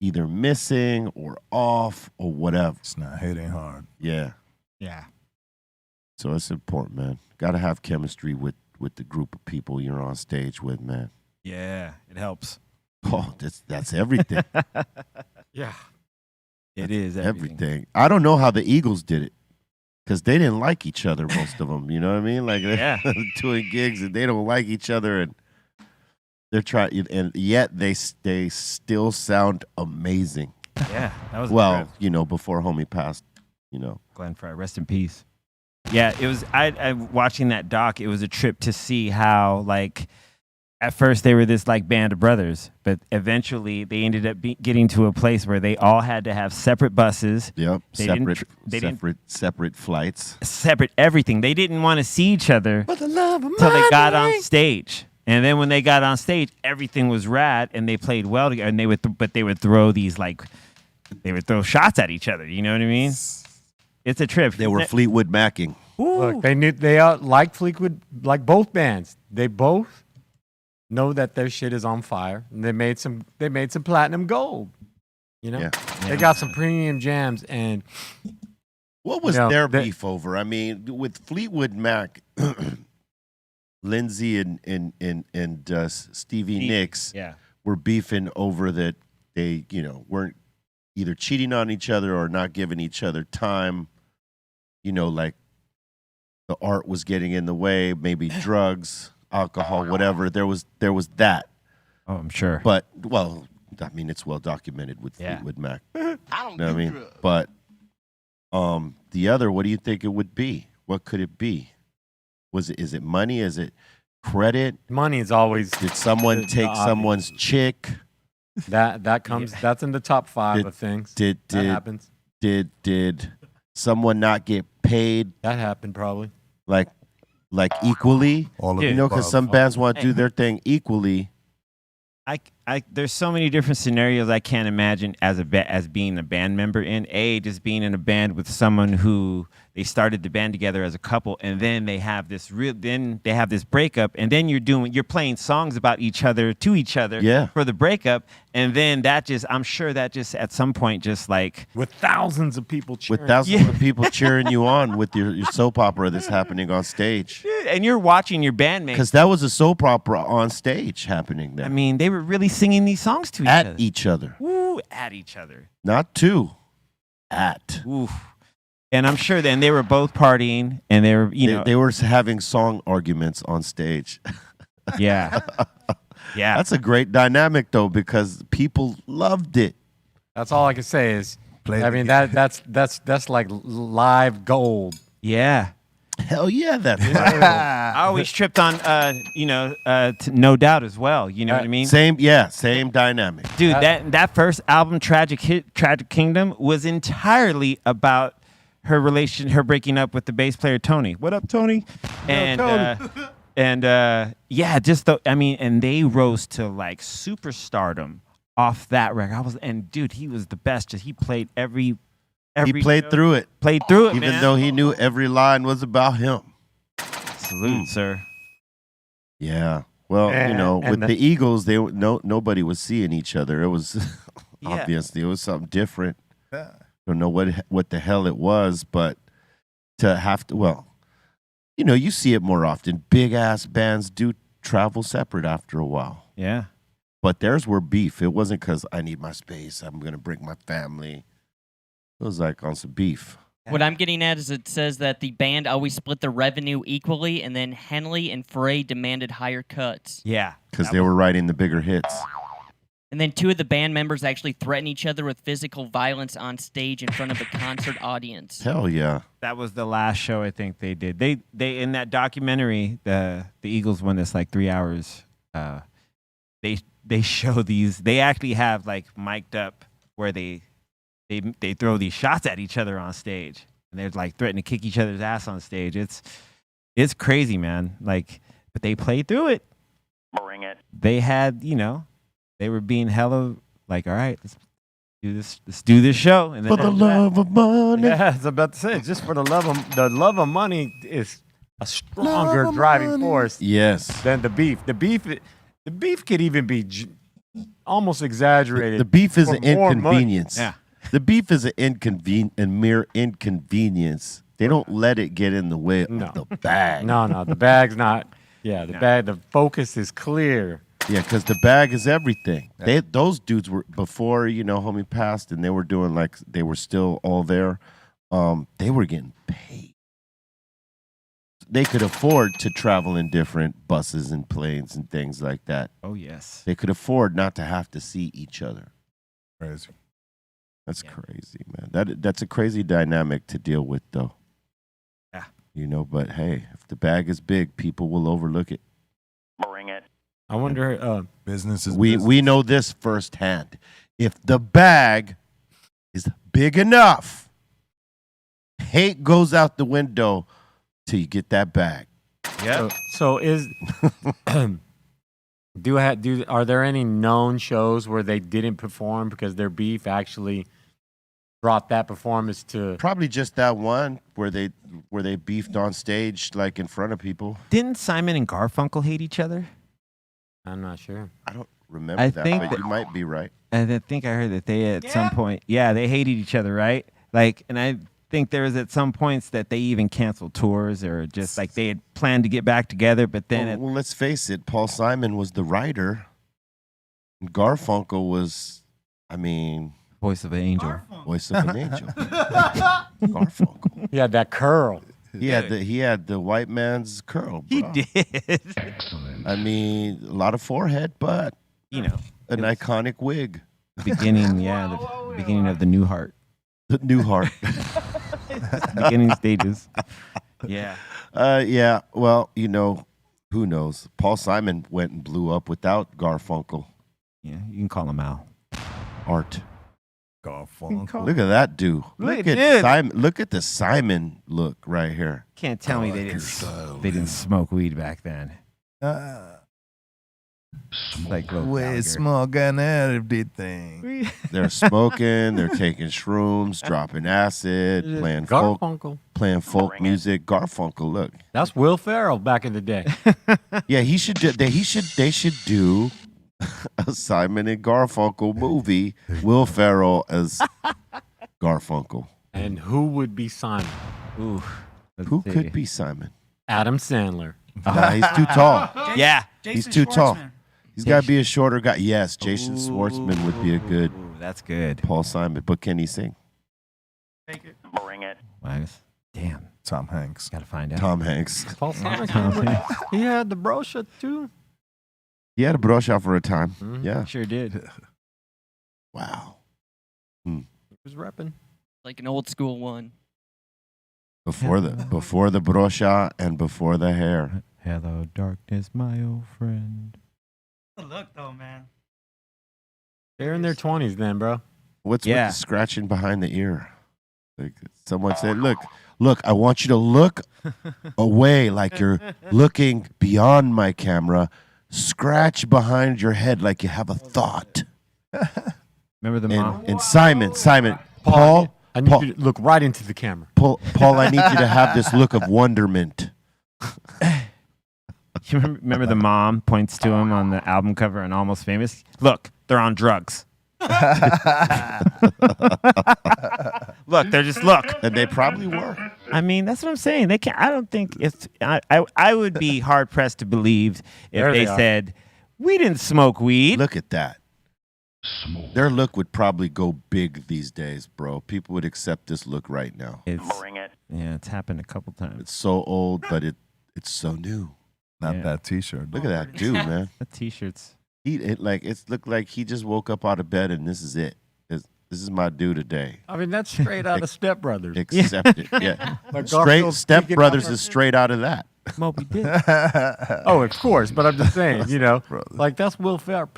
either missing or off or whatever. It's not hitting hard. Yeah. Yeah. So it's important, man. Got to have chemistry with the group of people you're on stage with, man. Yeah, it helps. Oh, that's everything. Yeah. It is everything. I don't know how the Eagles did it. Because they didn't like each other, most of them. You know what I mean? Like they're doing gigs and they don't like each other, and they're trying, and yet they still sound amazing. Yeah, that was incredible. Before homie passed, Glenn Fry, rest in peace. Yeah, it was. I watching that doc. It was a trip to see how like. At first, they were this like band of brothers, but eventually they ended up getting to a place where they all had to have separate buses. Yep, separate flights, separate everything. They didn't want to see each other for the love of until they got on stage. And then when they got on stage, everything was rad, and they played well together. And they would throw these they would throw shots at each other. You know what I mean? It's a trip. They were Fleetwood Macking. Look, they are like Fleetwood, like both bands. They both know that their shit is on fire, and they made some platinum gold. You know, they got some premium jams. And what was their beef over? I mean, with Fleetwood Mac, Lindsay and Stevie Nicks were beefing over that they weren't either cheating on each other or not giving each other time. Like the art was getting in the way, maybe drugs, alcohol, whatever. There was that. Oh, I'm sure. But I mean, it's well documented with Fleetwood Mac. I don't know what I mean? Drugs. But the other, what do you think it would be? What could it be? Is it money? Is it credit? Money is always. Did someone take someone's chick? That comes. That's in the top 5 of things. That happens. Did someone not get paid? That happened probably. Like equally? All of because some bands want to do their thing equally. There's so many different scenarios I can't imagine as being a band member in. Just being in a band with someone who they started the band together as a couple, and then they have this breakup, and then you're playing songs about each other to each other for the breakup, and then I'm sure that just at some point just like with thousands of people cheering. Of people cheering you on with your soap opera that's happening on stage. And you're watching your bandmates. Because that was a soap opera on stage happening there. I mean, they were really singing these songs to each other. Woo, at each other. Not to. At. Oof. And I'm sure then they were both partying, and they were, they were having song arguments on stage. Yeah. Yeah. That's a great dynamic though, because people loved it. That's all I can say is that's like live gold. Yeah. Hell yeah, that's I always tripped on No Doubt as well. You know what I mean? Same dynamic. Dude, that first album, Tragic Kingdom, was entirely about her breaking up with the bass player Tony. What up, Tony? And and they rose to like superstardom off that record. Dude, he was the best. He played every he played through it. Even though he knew every line was about him. Salute, sir. Yeah. Well, with the Eagles, nobody was seeing each other. It was obviously it was something different. Yeah. Don't know what the hell it was, but to have to, you see it more often. Big ass bands do travel separate after a while. Yeah. But theirs were beef. It wasn't because I need my space. I'm gonna bring my family. It was like on some beef. What I'm getting at is it says that the band always split the revenue equally, and then Henley and Frey demanded higher cuts. Yeah. Because they were writing the bigger hits. And then 2 of the band members actually threatened each other with physical violence on stage in front of a concert audience. Hell yeah. That was the last show I think they did. They in that documentary, the Eagles one that's like 3 hours, they show these. They actually have like mic'd up where they throw these shots at each other on stage, and they're like threatening to kick each other's ass on stage. It's crazy, man. Like, but they played through it. Bring it. They had, they were being hella like, all right, let's do this show. And then for the love of money. Yeah, I was about to say, just for the love of money is a stronger driving force. Yes. Than the beef. The beef could even be almost exaggerated. The beef is an inconvenience. Yeah. The beef is a mere inconvenience. They don't let it get in the way of the bag. No, the bag's not. Yeah, bag. The focus is clear. Yeah, because the bag is everything. Yeah. Those dudes were before homie passed, and they were doing they were still all there. They were getting paid. They could afford to travel in different buses and planes and things like that. Oh yes, they could afford not to have to see each other. Crazy. That's crazy, man. That's a crazy dynamic to deal with, though. Yeah. But hey, if the bag is big, people will overlook it. Bring it. I wonder. Business is business. We know this firsthand. If the bag is big enough, hate goes out the window till you get that bag. Yeah. So is Are there any known shows where they didn't perform because their beef actually brought that performance to? Probably just that one where they beefed on stage, like in front of people. Didn't Simon and Garfunkel hate each other? I'm not sure. I don't remember I that, think but that- you might be right. And I think I heard that they at some point, they hated each other, right? Like, and I think there was at some points that they even canceled tours or just like they had planned to get back together, but then Well, let's face it, Paul Simon was the writer. And Garfunkel was, voice of an angel. voice of an angel. Garfunkel. He had that curl. He had the white man's curl. He bro. did. Excellent. A lot of forehead, but an iconic wig. beginning, the beginning of the new heart. The new heart. Beginning stages. Yeah. Yeah. Well, who knows? Paul Simon went and blew up without Garfunkel. Yeah, you can call him Al. Art. Garfunkel. Look at that dude. Look Look at at this. Simon. Look at the Simon look right here. Can't tell me they didn't smoke weed back then. Like Lil We're Gallagher. smoking everything. They're smoking. They're taking shrooms, dropping acid, playing folk Garfunkel. music. Garfunkel. Look. That's Will Ferrell back in the day. Yeah, he should. They should do a Simon and Garfunkel movie. Will Ferrell as Garfunkel. And who would be Simon? Ooh, let's Who see. could be Simon? Adam Sandler. Nah, he's too tall. Yeah. He's too tall. He's got to be a shorter guy. Yes, Jason Schwartzman would be a good Ooh, that's good. Paul Simon. But can he sing? Bring it. Wags. Damn. Tom Hanks. Gotta find out. Tom Hanks. Paul Simon. Tom Hanks. He had the brochure too. He had a brush out for a time. Mhm. Yeah. Sure did. Wow. He was repping. Like an old school one. Before the brosha and before the hair. Hello, darkness, my old friend. Look though, man. They're in their 20s then, bro. What's Yeah. with the scratching behind the ear? Like someone said, look, I want you to look away like you're looking beyond my camera. Scratch behind your head like you have a thought. Remember the mom? And Simon, Paul, I need you to look right into the camera. Paul, I need you to have this look of wonderment. You remember the mom points to him on the album cover and Almost Famous? Look, they're on drugs. Look, they're just look. And they probably were. I mean, that's what I'm saying. They can't. I don't think it's. I would be hard pressed to believe if There they they are. said we didn't smoke weed. Look at that. Smoke. Their look would probably go big these days, bro. People would accept this look right now. It's Bring it. it's happened a couple times. It's so old, but it's so new. Not Yeah. that T-shirt. Look at that dude, man. The t-shirts. It's looked like he just woke up out of bed and this is it. This is my due today. I mean, that's straight out of Step Brothers. Accept it. Yeah. Like Straight Garfield Step speaking Brothers out is straight out of that. Moby Dick. Oh, of course, but I'm just saying, Brother. like that's Will Ferrell.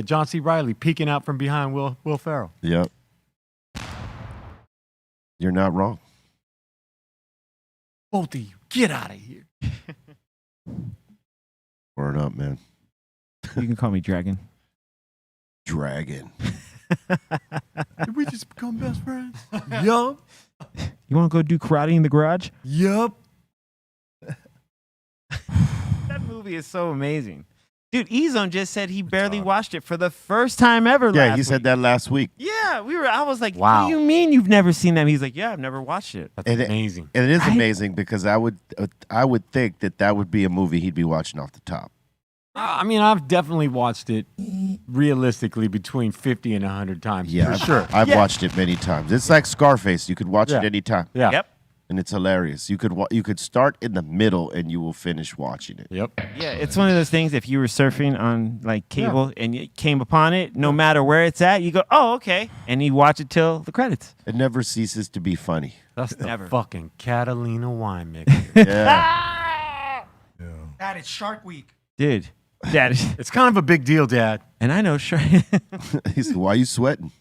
John C. Reilly peeking out from behind Will Ferrell. Yep. You're not wrong. Both of you, get out of here. Word up, man. You can call me Dragon. Dragon. Did we just become best friends? Yup. You want to go do karate in the garage? Yup. That movie is so amazing. Dude, E-Zone just said he barely watched it for the first time ever. Yeah, last he said week. that last week. Yeah, I was like, Wow. what do you mean you've never seen them? He's like, yeah, I've never watched it. That's And it- amazing. And it is I- amazing because I would think that would be a movie he'd be watching off the top. I mean, I've definitely watched it realistically between 50 and 100 times. Yeah, for sure. I've watched it many times. It's like Scarface. You could watch it Yeah. anytime. Yeah. Yep. And it's hilarious. You could start in the middle and you will finish watching it. Yep. Yeah, it's one of those things. If you were surfing on like cable and you came upon it, no matter where it's at, you go, "Oh, okay," and you watch it till the credits. It never ceases to be funny. That's the Never. fucking Catalina wine mixer. Yeah. That is Shark Week. Dude, Dad, It's kind of a big deal, Dad. and I know, sure, He said, "Why are you sweating?"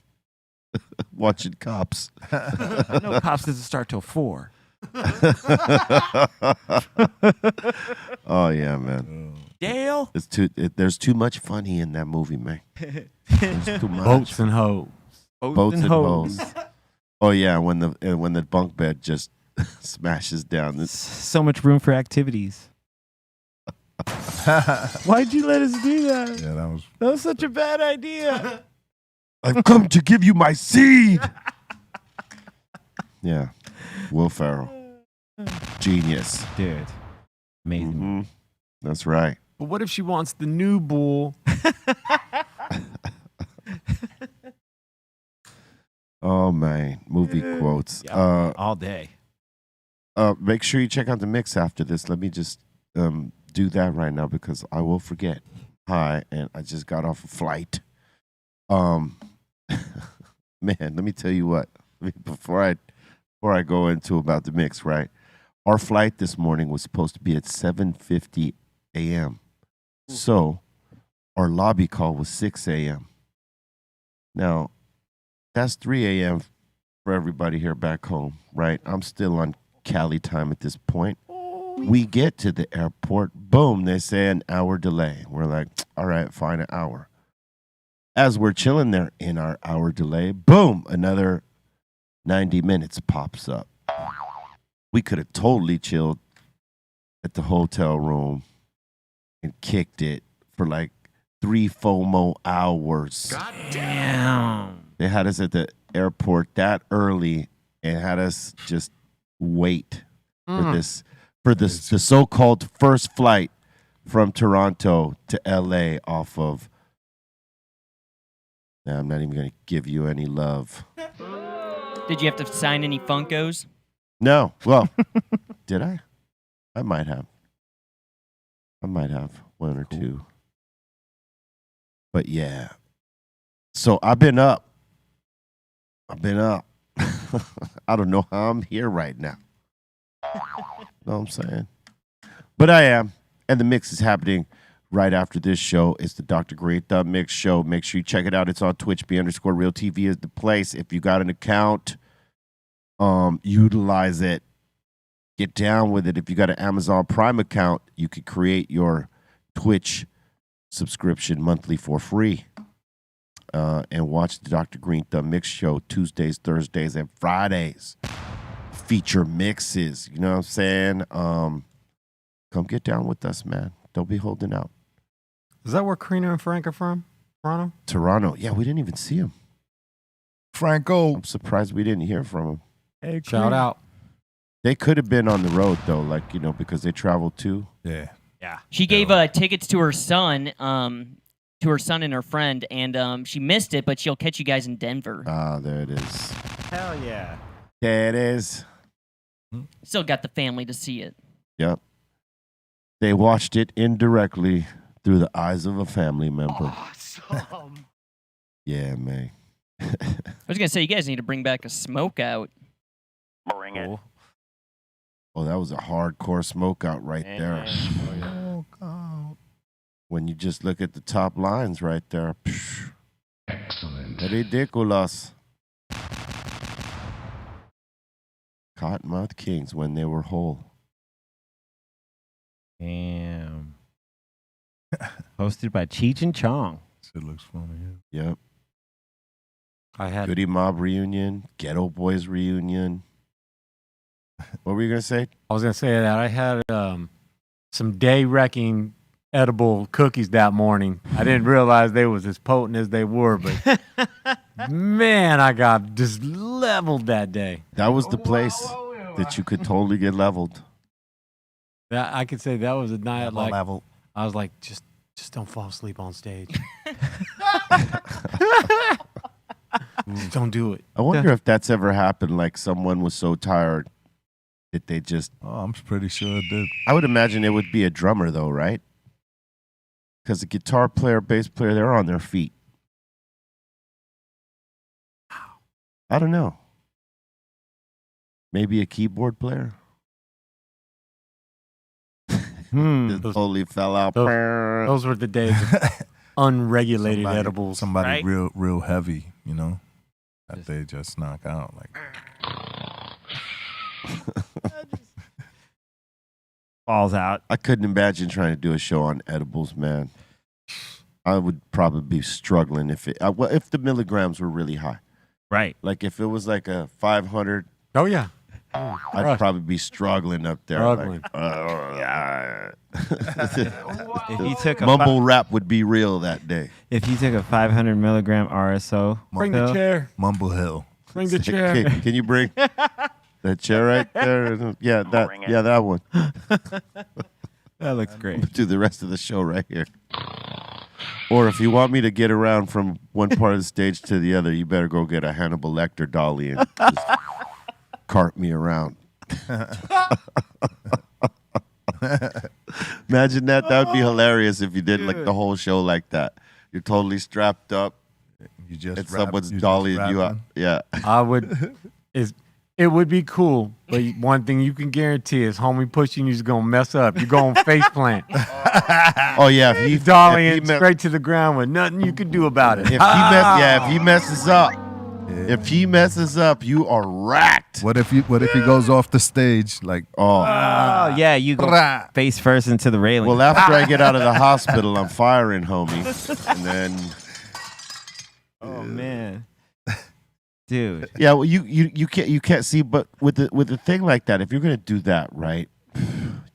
Watching Cops. I know Cops doesn't start till 4. Oh yeah, man. Dale. There's too much funny in that movie, man. There's too much. Boats and hoes. Boats and hoes. Oh yeah, when the bunk bed just smashes down. So much room for activities. Why'd you let us do that? Yeah, that was such a bad idea. I've come to give you my seed. Yeah, Will Ferrell, genius, dude, amazing. Mm-hmm. That's right. But what if she wants the new bull? Oh man, movie quotes. All day. Make sure you check out the mix after this. Let me just do that right now because I will forget. Hi, and I just got off a flight. Man, let me tell you what. Before I go into about the mix, right? Our flight this morning was supposed to be at 7:50 a.m. So our lobby call was 6 a.m. Now, that's 3 a.m. for everybody here back home, right? I'm still on Cali time at this point. We get to the airport, boom, they say an hour delay. We're like, all right, fine, an hour. As we're chilling there in our hour delay, boom, another 90 minutes pops up. We could have totally chilled at the hotel room and kicked it for like 3-4 more hours. God damn. They had us at the airport that early and had us just wait for the so-called first flight from Toronto to LA off of. Nah, I'm not even going to give you any love. Did you have to sign any Funkos? No. Well, did I? I might have. One or two. But yeah. So I've been up. I don't know how I'm here right now. Know what I'm saying? But I am. And the mix is happening right after this show. It's the Dr. Greenthumb Mix Show. Make sure you check it out. It's on Twitch. B_Real TV is the place. If you got an account, utilize it. Get down with it. If you got an Amazon Prime account, you could create your Twitch subscription monthly for free. And watch the Dr. Greenthumb Mix Show Tuesdays, Thursdays, and Fridays. Feature mixes. You know what I'm saying? Come get down with us, man. Don't be holding out. Is that where Karina and Frank are from? Toronto? Toronto. Yeah, we didn't even see him. Franco. I'm surprised we didn't hear from him. Hey, shout out. They could have been on the road, though, like, because they traveled too. Yeah. Yeah. She gave tickets to her son, and her friend, and she missed it, but she'll catch you guys in Denver. Ah, there it is. Hell yeah. There it is. Still got the family to see it. Yep. They watched it indirectly through the eyes of a family member. Awesome. Yeah, man. I was going to say, you guys need to bring back a smoke out. Bring it. Oh, that was a hardcore smoke out right there. Oh, God. When you just look at the top lines right there. Psh, Excellent. ridiculous. Cottonmouth Kings when they were whole. Damn. Hosted by Cheech and Chong. Shit looks funny. Yep. I had Goody Mob reunion, Ghetto Boys reunion. What were you gonna say? I was gonna say that I had some day-wrecking edible cookies that morning. I didn't realize they was as potent as they were, but man, I got just leveled that day. That was the place that you could totally get leveled. That I could say that was a night like level. I was like, just don't fall asleep on stage. Just don't do it. I wonder if that's ever happened. Like someone was so tired that they just. Oh, I'm pretty sure it did. I would imagine it would be a drummer though, right? Because the guitar player, bass player, they're on their feet. I don't know. Maybe a keyboard player. Just totally fell out. Those were the days of unregulated edibles. Somebody right? real heavy, that they just knock out. Like falls out. I couldn't imagine trying to do a show on edibles, man. I would probably be struggling if the milligrams were really high. Right. Like if it was like a 500. Oh yeah. I'd probably be struggling up there. Struggling. If you took a Mumble rap would be real that day. If you took a 500 milligram RSO, Bring the chair. Mumble Hill. Bring the chair. Can you bring that chair right there? Yeah, that one. that looks great. Do the rest of the show right here. Or if you want me to get around from one part of the stage to the other, you better go get a Hannibal Lecter dolly and just cart me around. Imagine that. That would be hilarious if you did like the whole show like that. You're totally strapped up. You just and someone's dollying you out. Yeah. I would. It would be cool, but one thing you can guarantee is homie pushing you's gonna mess up. You're gonna face plant. Oh yeah, if he dollying straight to the ground with nothing you can do about it. If he messes up. Yeah. If he messes up, you are racked. What if he goes off the stage like yeah, you go face first into the railing. Well, after I get out of the hospital, I'm firing, homie. And then oh man. Dude. Yeah, well you can't see, but with the thing like that, if you're gonna do that, right,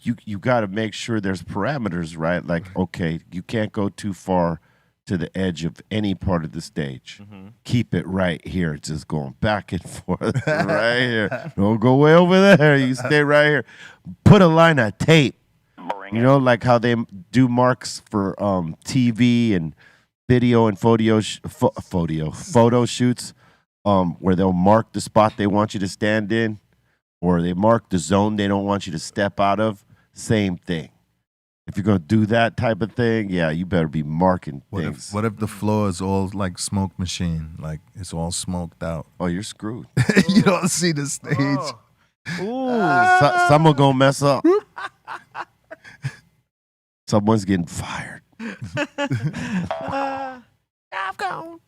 you gotta make sure there's parameters, right? Like, okay, you can't go too far to the edge of any part of the stage. Mm-hmm. Keep it right here. It's just going back and forth right here. Don't go way over there. You stay right here. Put a line of tape. You know, like how they do marks for TV and video and photo shoots, where they'll mark the spot they want you to stand in, or they mark the zone they don't want you to step out of. Same thing. If you're going to do that type of thing, yeah, you better be marking things. What if the floor is all like smoke machine? Like it's all smoked out. Oh, you're screwed. You don't see the stage. Ooh. Someone going to mess up. Someone's getting fired. I'm gone.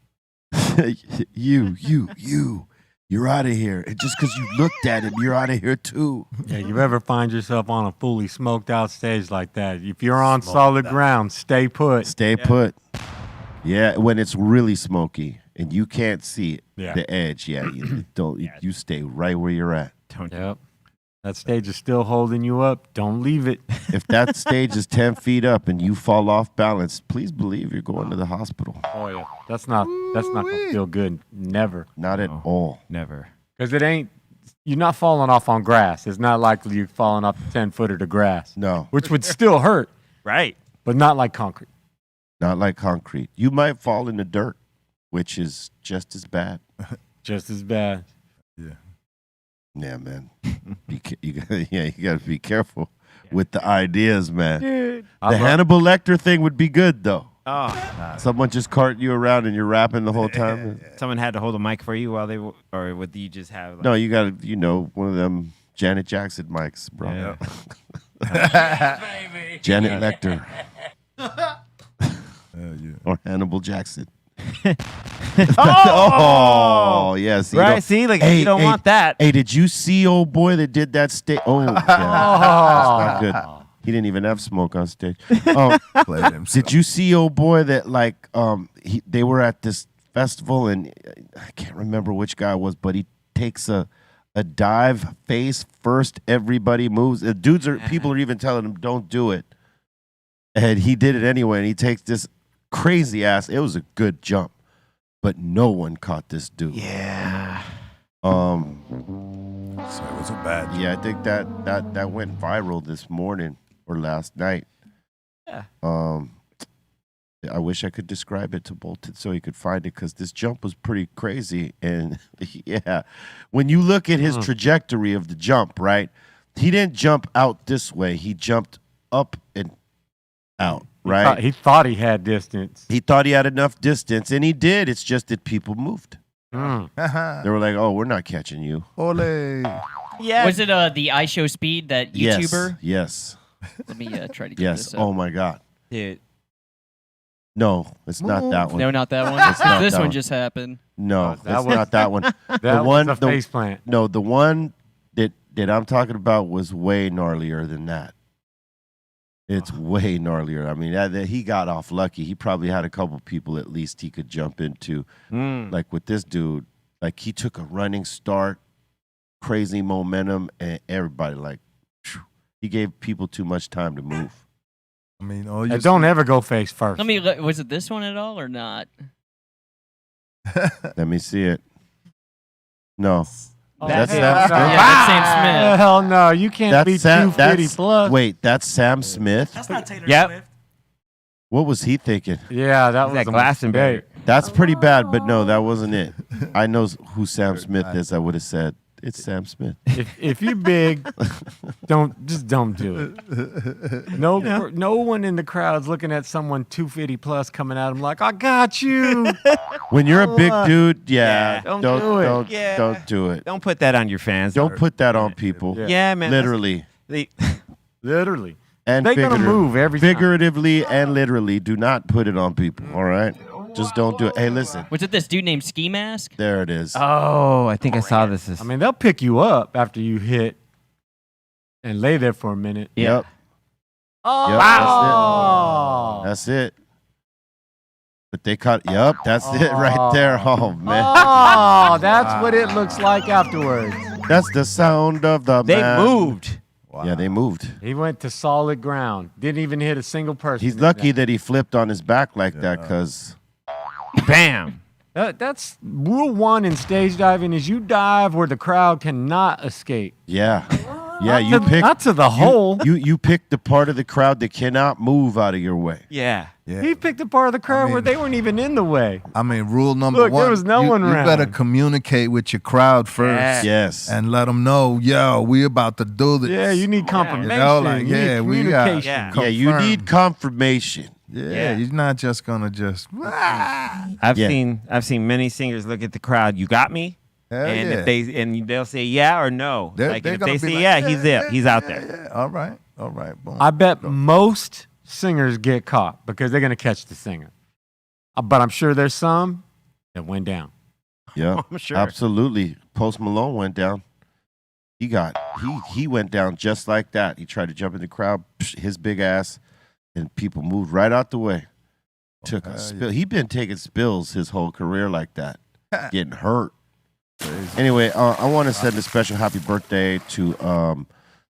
You're out of here. And just because you looked at him, you're out of here too. Yeah, you ever find yourself on a fully smoked out stage like that? If you're on solid ground, stay put. Stay put. Yeah, when it's really smoky and you can't see the edge, you don't. You stay right where you're at. Yep. That stage is still holding you up. Don't leave it. If that stage is 10 feet up and you fall off balance, please believe you're going to the hospital. Oh yeah, that's not gonna feel good. Never. Not at all. Never. Because it ain't. You're not falling off on grass. It's not likely you're falling off the 10-footer to grass. No. Which would still hurt. Right. But not like concrete. Not like concrete. You might fall in the dirt, which is just as bad. Just as bad. Yeah. Yeah, man. You got to be careful with the ideas, man. Dude. The Hannibal Lecter thing would be good, though. Oh. Someone just carting you around and you're rapping the whole time. Someone had to hold a mic for you while they or would you just have? Like, no, you got to, one of them Janet Jackson mics, bro. Yeah. Janet Lecter. Yeah. Or Hannibal Jackson. Oh, yeah. See, right, see? Like, you don't want that. Hey, did you see old boy that did that stage? Oh, God. That's not good. He didn't even have smoke on stage. Did you see old boy that, like, they were at this festival, and I can't remember which guy it was, but he takes a dive face first. Everybody moves. People are even telling him, don't do it. And he did it anyway, and he takes this crazy ass. It was a good jump, but no one caught this dude. Yeah. So it was a bad jump. Yeah, I think that went viral this morning or last night. Yeah. I wish I could describe it to Bolton so he could find it, because this jump was pretty crazy. And yeah, when you look at his trajectory of the jump, right? He didn't jump out this way. He jumped up and out. Right? He thought he had distance. He thought he had enough distance, and he did. It's just that people moved. They were like, "Oh, we're not catching you." Ole. Yeah. Was it the iShow Speed, that YouTuber? Yes. Let me try to get this up. Oh my God. Dude. No, it's not that one. No, not that one. This one just happened. No, that's not that one. That was a face plant. No, the one that I'm talking about was way gnarlier than that. It's way gnarlier. I mean, he got off lucky. He probably had a couple people at least he could jump into. Like with this dude, like he took a running start, crazy momentum, and everybody like, phew, he gave people too much time to move. I mean, don't ever go face first. Let me. Was it this one at all or not? Let me see it. No. That's Sam Yeah, Smith. that's Sam Smith. Hell no, you can't be 250 plus. Wait, that's Sam Smith? That's not Taylor Yep. Swift. What was he thinking? Yeah, that He's was that Glastonbury. That's pretty bad, but no, that wasn't it. I know who Sam Smith is. I would have said it's Sam Smith. If you're big, don't do it. No one in the crowd's looking at someone 250 plus coming at him like, I got you. When you're a big dude, don't do it. Don't do it. Don't put that on your fans. Don't put that on people. Yeah, man. Literally. Literally. And They're gonna move every time. figuratively and literally. Do not put it on people. All right, just don't do it. Hey, listen. Was it this dude named Ski Mask? There it is. Oh, I think I saw this. I mean, they'll pick you up after you hit and lay there for a minute. Yep. Oh, Yep, wow. That's it. But they cut. Yep, that's it right there. Oh man. Oh, that's what it looks like afterwards. That's the sound of the They man. moved. Wow. Yeah, they moved. He went to solid ground. Didn't even hit a single person. He's lucky that he flipped on his back like that, because Bam. That's rule one in stage diving is you dive where the crowd cannot escape. yeah, you pick Not to the hole. You pick the part of the crowd that cannot move out of your way. Yeah. He picked a part of the crowd where they weren't even in the way. I mean, rule number Look, one. there was no one you around. better communicate with your crowd first. Yes. And let them know, yo, we about to do this. Yeah, you need confirmation. You know, like, you need we got communication. Yeah, you need confirmation. Yeah, you're not just gonna just. I've seen many singers look at the crowd. You got me. Hell And yeah. if they'll say yeah or no. They're Like gonna if they be say like, yeah, he's there. He's out there. Yeah. All right. Boom. I bet most singers get caught because they're going to catch the singer. But I'm sure there's some that went down. Yeah, I'm sure. absolutely. Post Malone went down. He went down just like that. He tried to jump in the crowd, his big ass, and people moved right out the way. Took a spill. He'd been taking spills his whole career like that, getting hurt. Anyway, I want to send a special happy birthday to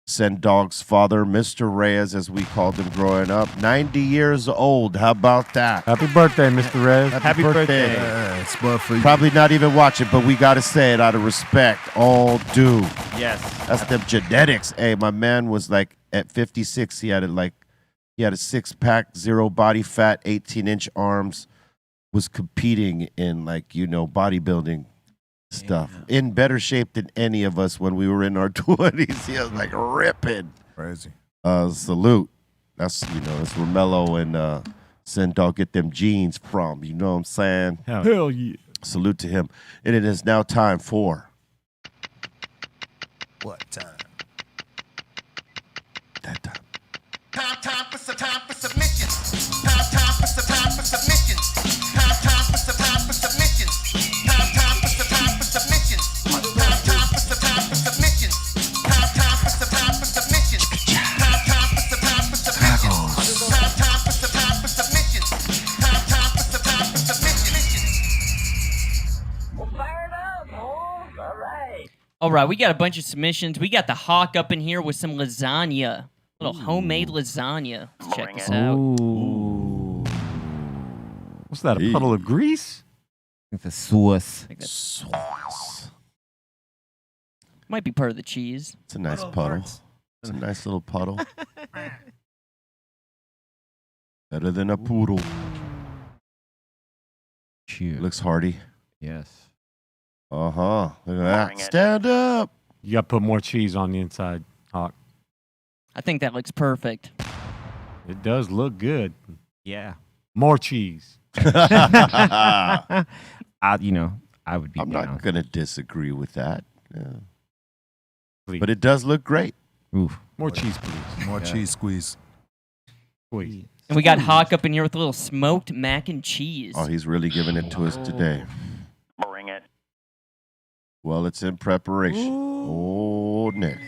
Send Dog's father, Mr. Reyes, as we called him growing up. 90 years old. How about that? Happy birthday, Mr. Reyes. Happy birthday. It's for you. Probably not even watch it, but we got to say it out of respect. All due. Yes. That's them genetics. Hey, my man was like at 56. He had a six-pack, zero body fat, 18-inch arms. Was competing in bodybuilding stuff. In better shape than any of us when we were in our 20s. He was like ripping. Crazy. Salute. That's where Mello and Send Dog get them genes from. You know what I'm saying? Hell yeah. Salute to him. And it is now time for What time? that time. Time for submissions. Time for submissions. Time for submissions. Time for submissions. Time for submissions. Time for submissions. Time for submissions. Time for submissions. All right, we got a bunch of submissions. We got the Hawk up in here with some lasagna. Little homemade lasagna. Let's check this out. Ooh. What's that, a puddle of grease? It's a sauce. Sauce. Might be part of the cheese. It's a nice Puddle of puddle. farts. It's a nice little puddle. Better than a poodle. Cheers. Looks hearty. Yes. Uh-huh. Look at Bring that. it. Stand up. You got to put more cheese on the inside, Hawk. I think that looks perfect. It does look good. Yeah. More cheese. I would be I'm down. not going to disagree with that. Yeah. Please. But it does look great. Oof. More cheese, please. More cheese squeeze. Please. And we got Hawk up in here with a little smoked mac and cheese. Oh, he's really giving it to us today. Bring it. Well, it's in preparation. Oh, Nick.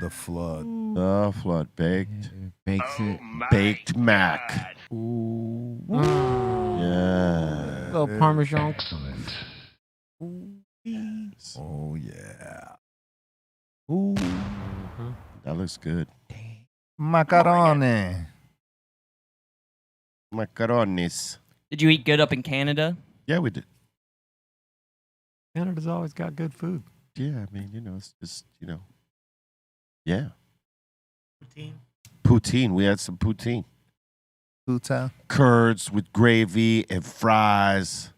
The flood. The flood baked. Bakes it. Baked mac. Ooh. Yeah. Little Parmesan. Excellent. Oh yeah. Ooh. That looks good. Macaroni. Macaronis. Did you eat good up in Canada? Yeah, we did. Canada's always got good food. Yeah, I mean, it's just, yeah. Poutine. Poutine. We had some poutine. Hotel. Curds with gravy and fries.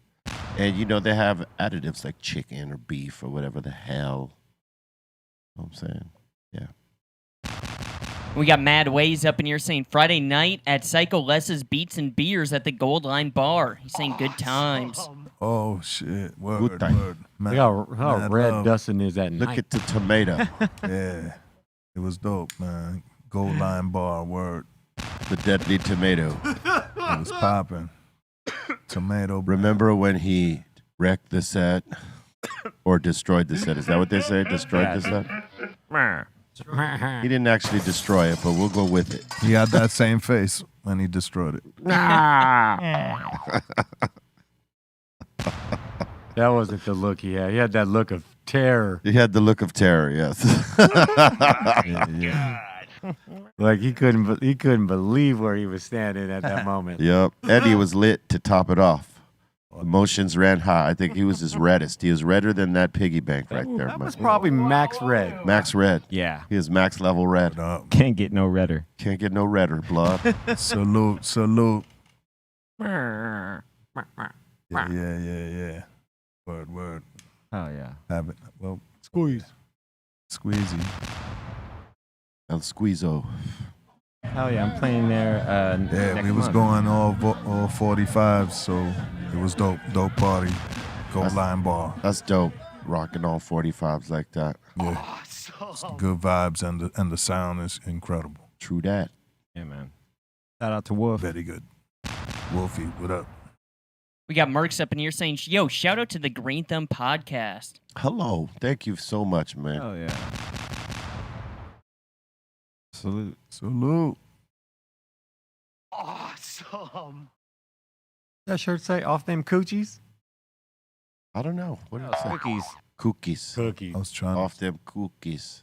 And, they have additives like chicken or beef or whatever the hell. You know what I'm saying? Yeah. We got Mad Ways up in here saying Friday night at Psycho Les's Beats and Beers at the Gold Line Bar. He's saying good times. Oh shit. Word. Good time. Word. Look how mad red love. Dustin is at Look night. at the tomato. Yeah. It was dope, man. Gold Line Bar. Word. The deadly tomato. It was popping. Tomato. Remember when he wrecked the set or destroyed the set? Is that what they say? Destroyed the set? He didn't actually destroy it, but we'll go with it. He had that same face when he destroyed it. That wasn't the look he had. He had that look of terror. He had the look of terror, yes. Like he couldn't believe where he was standing at that moment. Yep. Eddie was lit to top it off. Emotions ran high. I think he was his reddest. He was redder than that piggy bank right there. That was probably max red. Max red. Yeah. He is max level red. Can't get no redder. Can't get no redder, blood. Salute. Yeah. Word. Oh, yeah. Have it. Well, Squeeze. Squeezy. El Squeezo. Hell yeah, I'm playing there. Yeah, next we was month. going all 45, so it was dope. Dope party. Gold Line Bar. That's dope. Rocking all 45s like that. Yeah. Good vibes and the sound is incredible. True that. Yeah, man. Shout out to Wolf. Very good. Wolfie, what up? We got Mercs up in here saying, yo, shout out to the Greenthumb podcast. Hello. Thank you so much, man. Oh, yeah. Salute. Awesome. That shirt say off them coochies? I don't know. What did it say? Cookies. Cookies. Cookies. I was trying Off them cookies.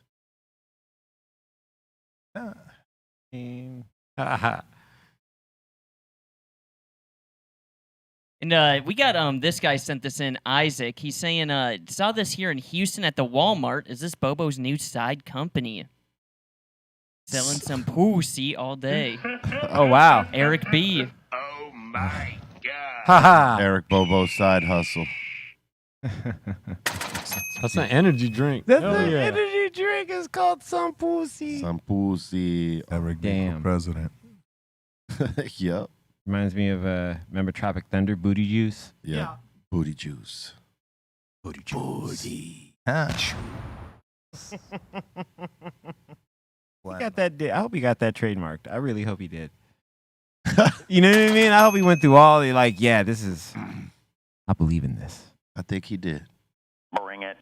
And we got this guy sent this in, Isaac. He's saying, saw this here in Houston at the Walmart. Is this Bobo's new side company? Selling some pussy all day. Oh, wow. Eric B. Oh my god. Haha. Eric Bobo's side hustle. That's an energy drink. That's Hell the yeah. energy drink is called some pussy. Some pussy. Eric B. Damn. for president. Yep. Reminds me of, remember Tropic Thunder, Booty Juice? Yep. Yeah. Booty juice. Booty juice. He got that. I hope he got that trademarked. I really hope he did. You know what I mean? I hope he went through all the yeah, this is. I believe in this. I think he did. Bring it.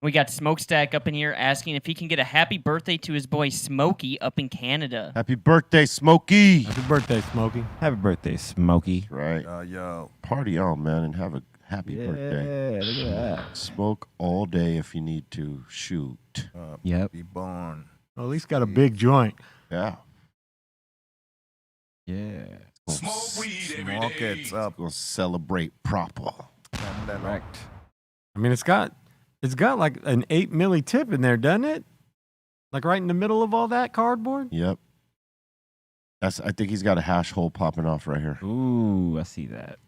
We got Smokestack up in here asking if he can get a happy birthday to his boy Smokey up in Canada. Happy birthday, Smokey. Happy birthday, Smokey. Happy birthday, Smokey. Right. Yo. Party on, man, and have a happy birthday. Yeah, look at that. Smoke all day if you need to. Shoot. Yep. Be born. Well, at least got a big joint. Yeah. Yeah. Smoke it up. Gonna celebrate proper. Correct. I mean, it's got like an 8 milli tip in there, doesn't it? Like right in the middle of all that cardboard. Yep. I think he's got a hash hole popping off right here. Ooh, I see that.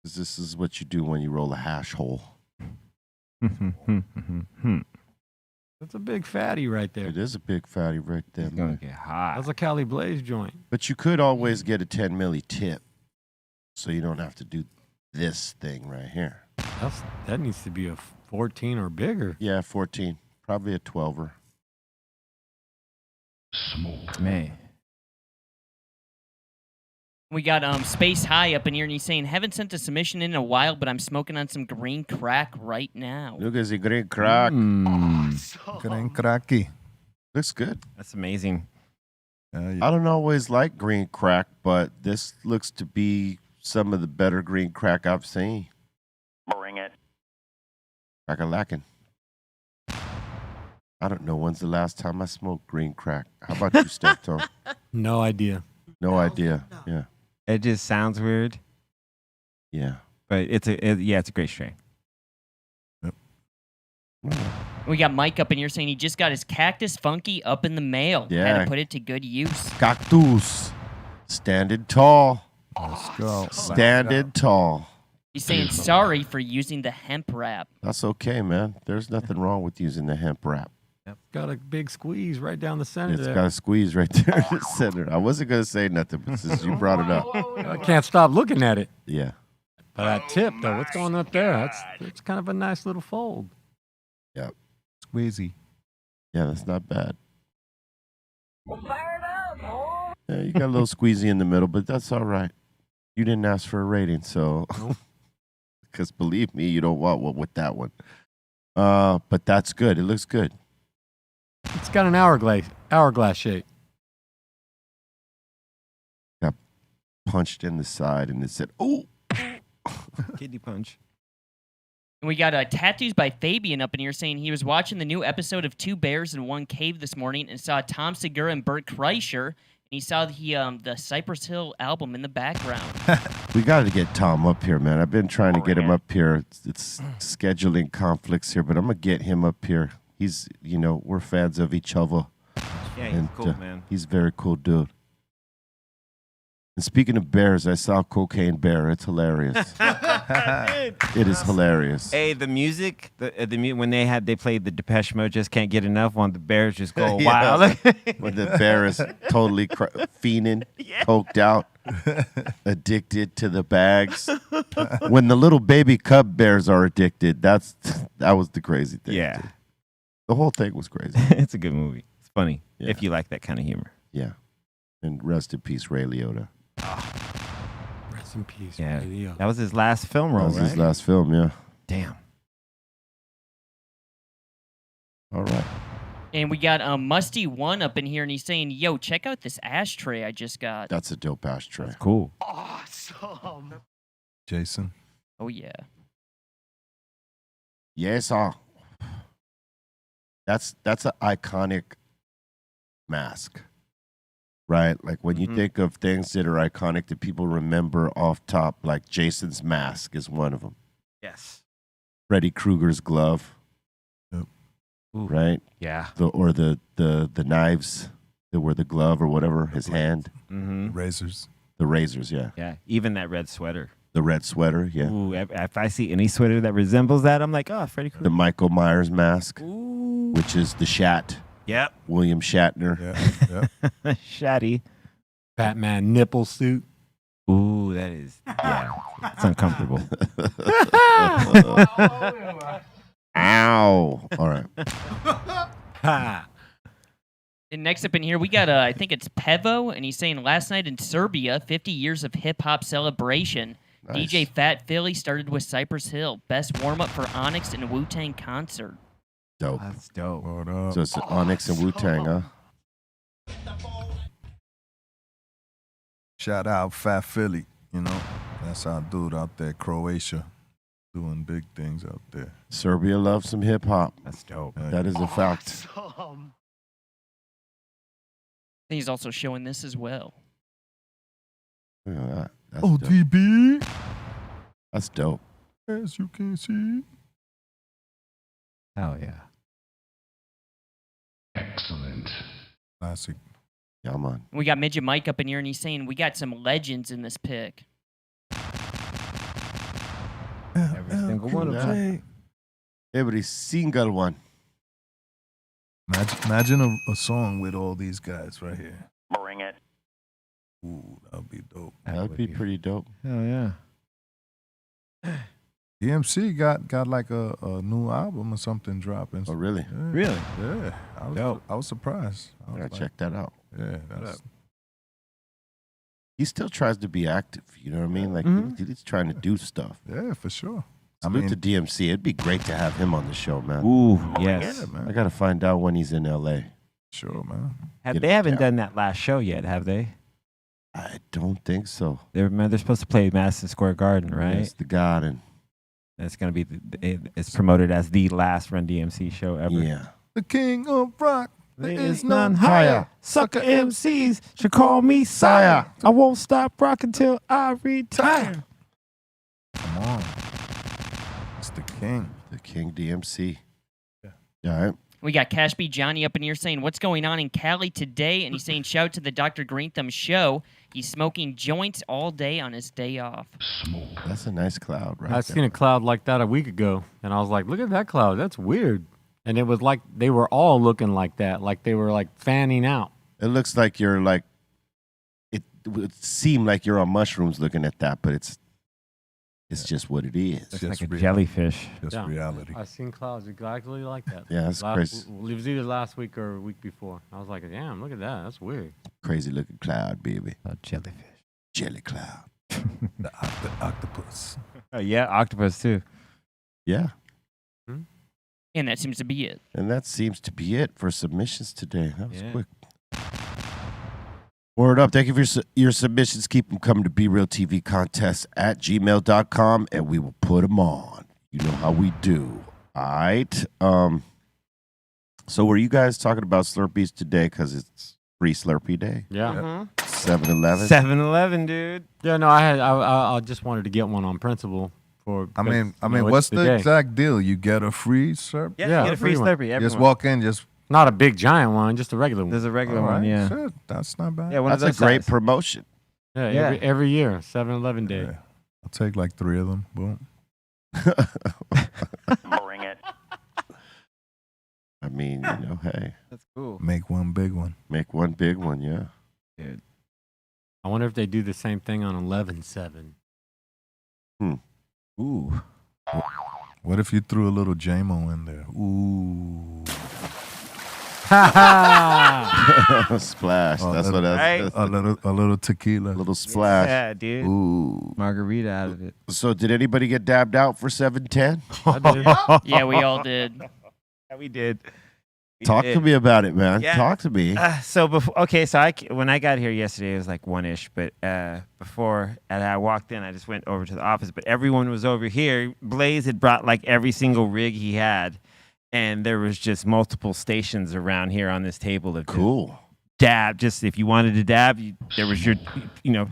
This is what you do when you roll a hash hole. That's a big fatty right there. It is a big fatty right there, It's gonna man. get hot. That's a Cali Blaze joint. But you could always get a 10 milli tip, so you don't have to do this thing right here. That needs to be a 14 or bigger. Yeah, 14. Probably a 12er. Smoke. Man. We got Space High up in here, and he's saying, haven't sent a submission in a while, but I'm smoking on some green crack right now. Look at the green crack. Green cracky. Looks good. That's amazing. I don't always like green crack, but this looks to be some of the better green crack I've seen. Bring it. Crack-a-lackin'. I don't know when's the last time I smoked green crack. How about you, Steph Tone? No idea. No idea. Yeah. It just sounds weird, Yeah. but it's a great strain. We got Mike up in here saying he just got his Cactus Funky up in the mail. Had Yeah. to put it to good use. Cactus. Standing tall. Let's go. Standing tall. He's saying sorry for using the hemp wrap. That's okay, man. There's nothing wrong with using the hemp wrap. Got a big squeeze right down the center It's there. got a squeeze right there in the center. I wasn't going to say nothing, but since you brought it up. I can't stop looking at it. Yeah. But that tip, though, what's going up there? That's kind of a nice little fold. Yep. Squeezy. Yeah, that's not bad. Yeah, you got a little squeezy in the middle, but that's all right. You didn't ask for a rating, so because believe me, you don't want one with that one. But that's good. It looks good. It's got an hourglass shape. Got punched in the side, and it said, "Oh, Kidney punch. And we got tattoos by Fabian up in here saying he was watching the new episode of Two Bears in One Cave this morning and saw Tom Segura and Bert Kreischer, and he saw the Cypress Hill album in the background. we got to get Tom up here, man. I've been trying to get him up here. It's scheduling conflicts here, but I'm gonna get him up here. He's, we're fans of each other. Yeah, he's And, cool, man. He's a very cool dude. And speaking of bears, I saw Cocaine Bear. It's hilarious. It is hilarious. Hey, the music, when they played the Depeche Mode, just can't get enough. When the bears just go Yeah. wild. When the bear is totally fiending, coked out, addicted to the bags. When the little baby cub bears are addicted, that was the crazy thing. Yeah. Too. The whole thing was crazy. It's a good movie. It's funny Yeah. if you like that kind of humor. Yeah. And rest in peace, Ray Liotta. Rest in peace. Yeah, Ray Liotta. that was his last film That role, was right? his last film, yeah. Damn. All right. And we got Musty One up in here, and he's saying, "Yo, check out this ashtray I just got." That's a dope ashtray. That's cool. Awesome. Jason. Oh yeah. Yes, sir. That's an iconic mask, right? Like when you think of things that are iconic that people remember off top, like Jason's mask is one of them. Yes. Freddy Krueger's glove, Yep. right? Yeah. The knives that were the glove or whatever, his hand, Mm-hmm. Razors. the razors, yeah. Yeah. Even that red sweater. The red sweater, yeah. Ooh, if I see any sweater that resembles that, I'm like, oh, Freddy The Krueger. Michael Myers mask, Ooh. which is the Shat, Yep. William Shatner. Yeah. Shatty. Batman nipple suit. Ooh, that is, yeah. It's uncomfortable. Ow. All right. Ha. And next up in here, we got I think it's Pevo, and he's saying last night in Serbia, 50 years of hip hop celebration. Nice. DJ Fat Philly started with Cypress Hill. Best warm up for Onyx and Wu-Tang concert. Dope. That's dope. What up? So it's Onyx and Wu-Tang, huh? Shout out Fat Philly. That's our dude out there, Croatia, doing big things out there. Serbia loves some hip hop. That's dope. That is a fact. Awesome. And he's also showing this as well. Look at that. That's Oh, dope. ODB, That's dope. as you can see. Hell yeah. Excellent. Classic. Yeah, man. We got Midget Mike up in here, and he's saying we got some legends in this pick. Every single one of them. Every single one. Imagine a song with all these guys right here. Bring it. Ooh, that would be dope. That would be pretty dope. Hell yeah. DMC got like a new album or something dropping. Oh, really? Yeah. Really? Yeah. Dope. I was surprised. I I was gotta like, check that out. Yeah, that's He still tries to be active. You know what I mean? Like he's trying to do stuff. yeah, for sure. Salute to DMC. It'd be great to have him on the show, man. Ooh, yes. yeah, man. I gotta find out when he's in LA. Sure, man. They haven't done that last show yet, have they? I don't think so. They're supposed to play Madison Square Garden, right? It's the Garden. It's gonna be it's promoted as the last Run DMC show ever. Yeah. The king of rock. There is none higher. Sucker MCs should call me sire. I won't stop rocking till I retire. Come on. It's the king. The King DMC. Yeah. All right. We got Cash B Johnny up in here saying, what's going on in Cali today? And he's saying, shout out to the Dr. Greenthumb show. He's smoking joints all day on his day off. That's a nice cloud, right? I seen a cloud like that a week ago, and I was like, look at that cloud. That's weird. And it was like they were all looking like that, like they were like fanning out. It looks like you're like, it would seem like you're on mushrooms looking at that, but it's just what it is. It's like a jellyfish. Just reality. I seen clouds exactly like that. Yeah, that's crazy. It was either last week or a week before. I was like, damn, look at that. That's weird. Crazy looking cloud, baby. A jellyfish. Jelly cloud. The octopus. Oh, yeah, octopus too. Yeah. And that seems to be it. And that seems to be it for submissions today. That was Yeah. quick. Word up. Thank you for your submissions. Keep them coming to brealtvcontest at gmail.com, and we will put them on. You know how we do. All right. So were you guys talking about Slurpees today because it's free Slurpee day? Yeah. 7-Eleven? 7-Eleven, dude. Yeah, no, I just wanted to get one on principle. I mean, what's the exact deal? You get a free Slurpee? Yeah, you get a free Slurpee. Everyone. Just walk in, just not a big giant one, just a regular one. There's a regular all one, right, yeah. shit, that's not bad. Yeah, That's a great promotion. Yeah, every year, 7-Eleven day. Yeah. I'll take like 3 of them. Boom. Bring it. I mean, you know, hey. That's cool. Make one big one. Make one big one, yeah. Dude. I wonder if they do the same thing on 11-7. Ooh. What if you threw a little JMO in there? Ooh. Splash. Oh, That's a what little- that's. A little tequila. A little splash. Yeah, dude. Ooh. Margarita out of it. So did anybody get dabbed out for 710? I did. Yeah, we all did. Yeah, we did. Talk to me about it, man. Yeah. Talk to me. So when I got here yesterday, it was like 1-ish, but before and I walked in, I just went over to the office, but everyone was over here. Blaze had brought like every single rig he had, and there was just multiple stations around here on this table of Cool. dab. Just if you wanted to dab, there was your,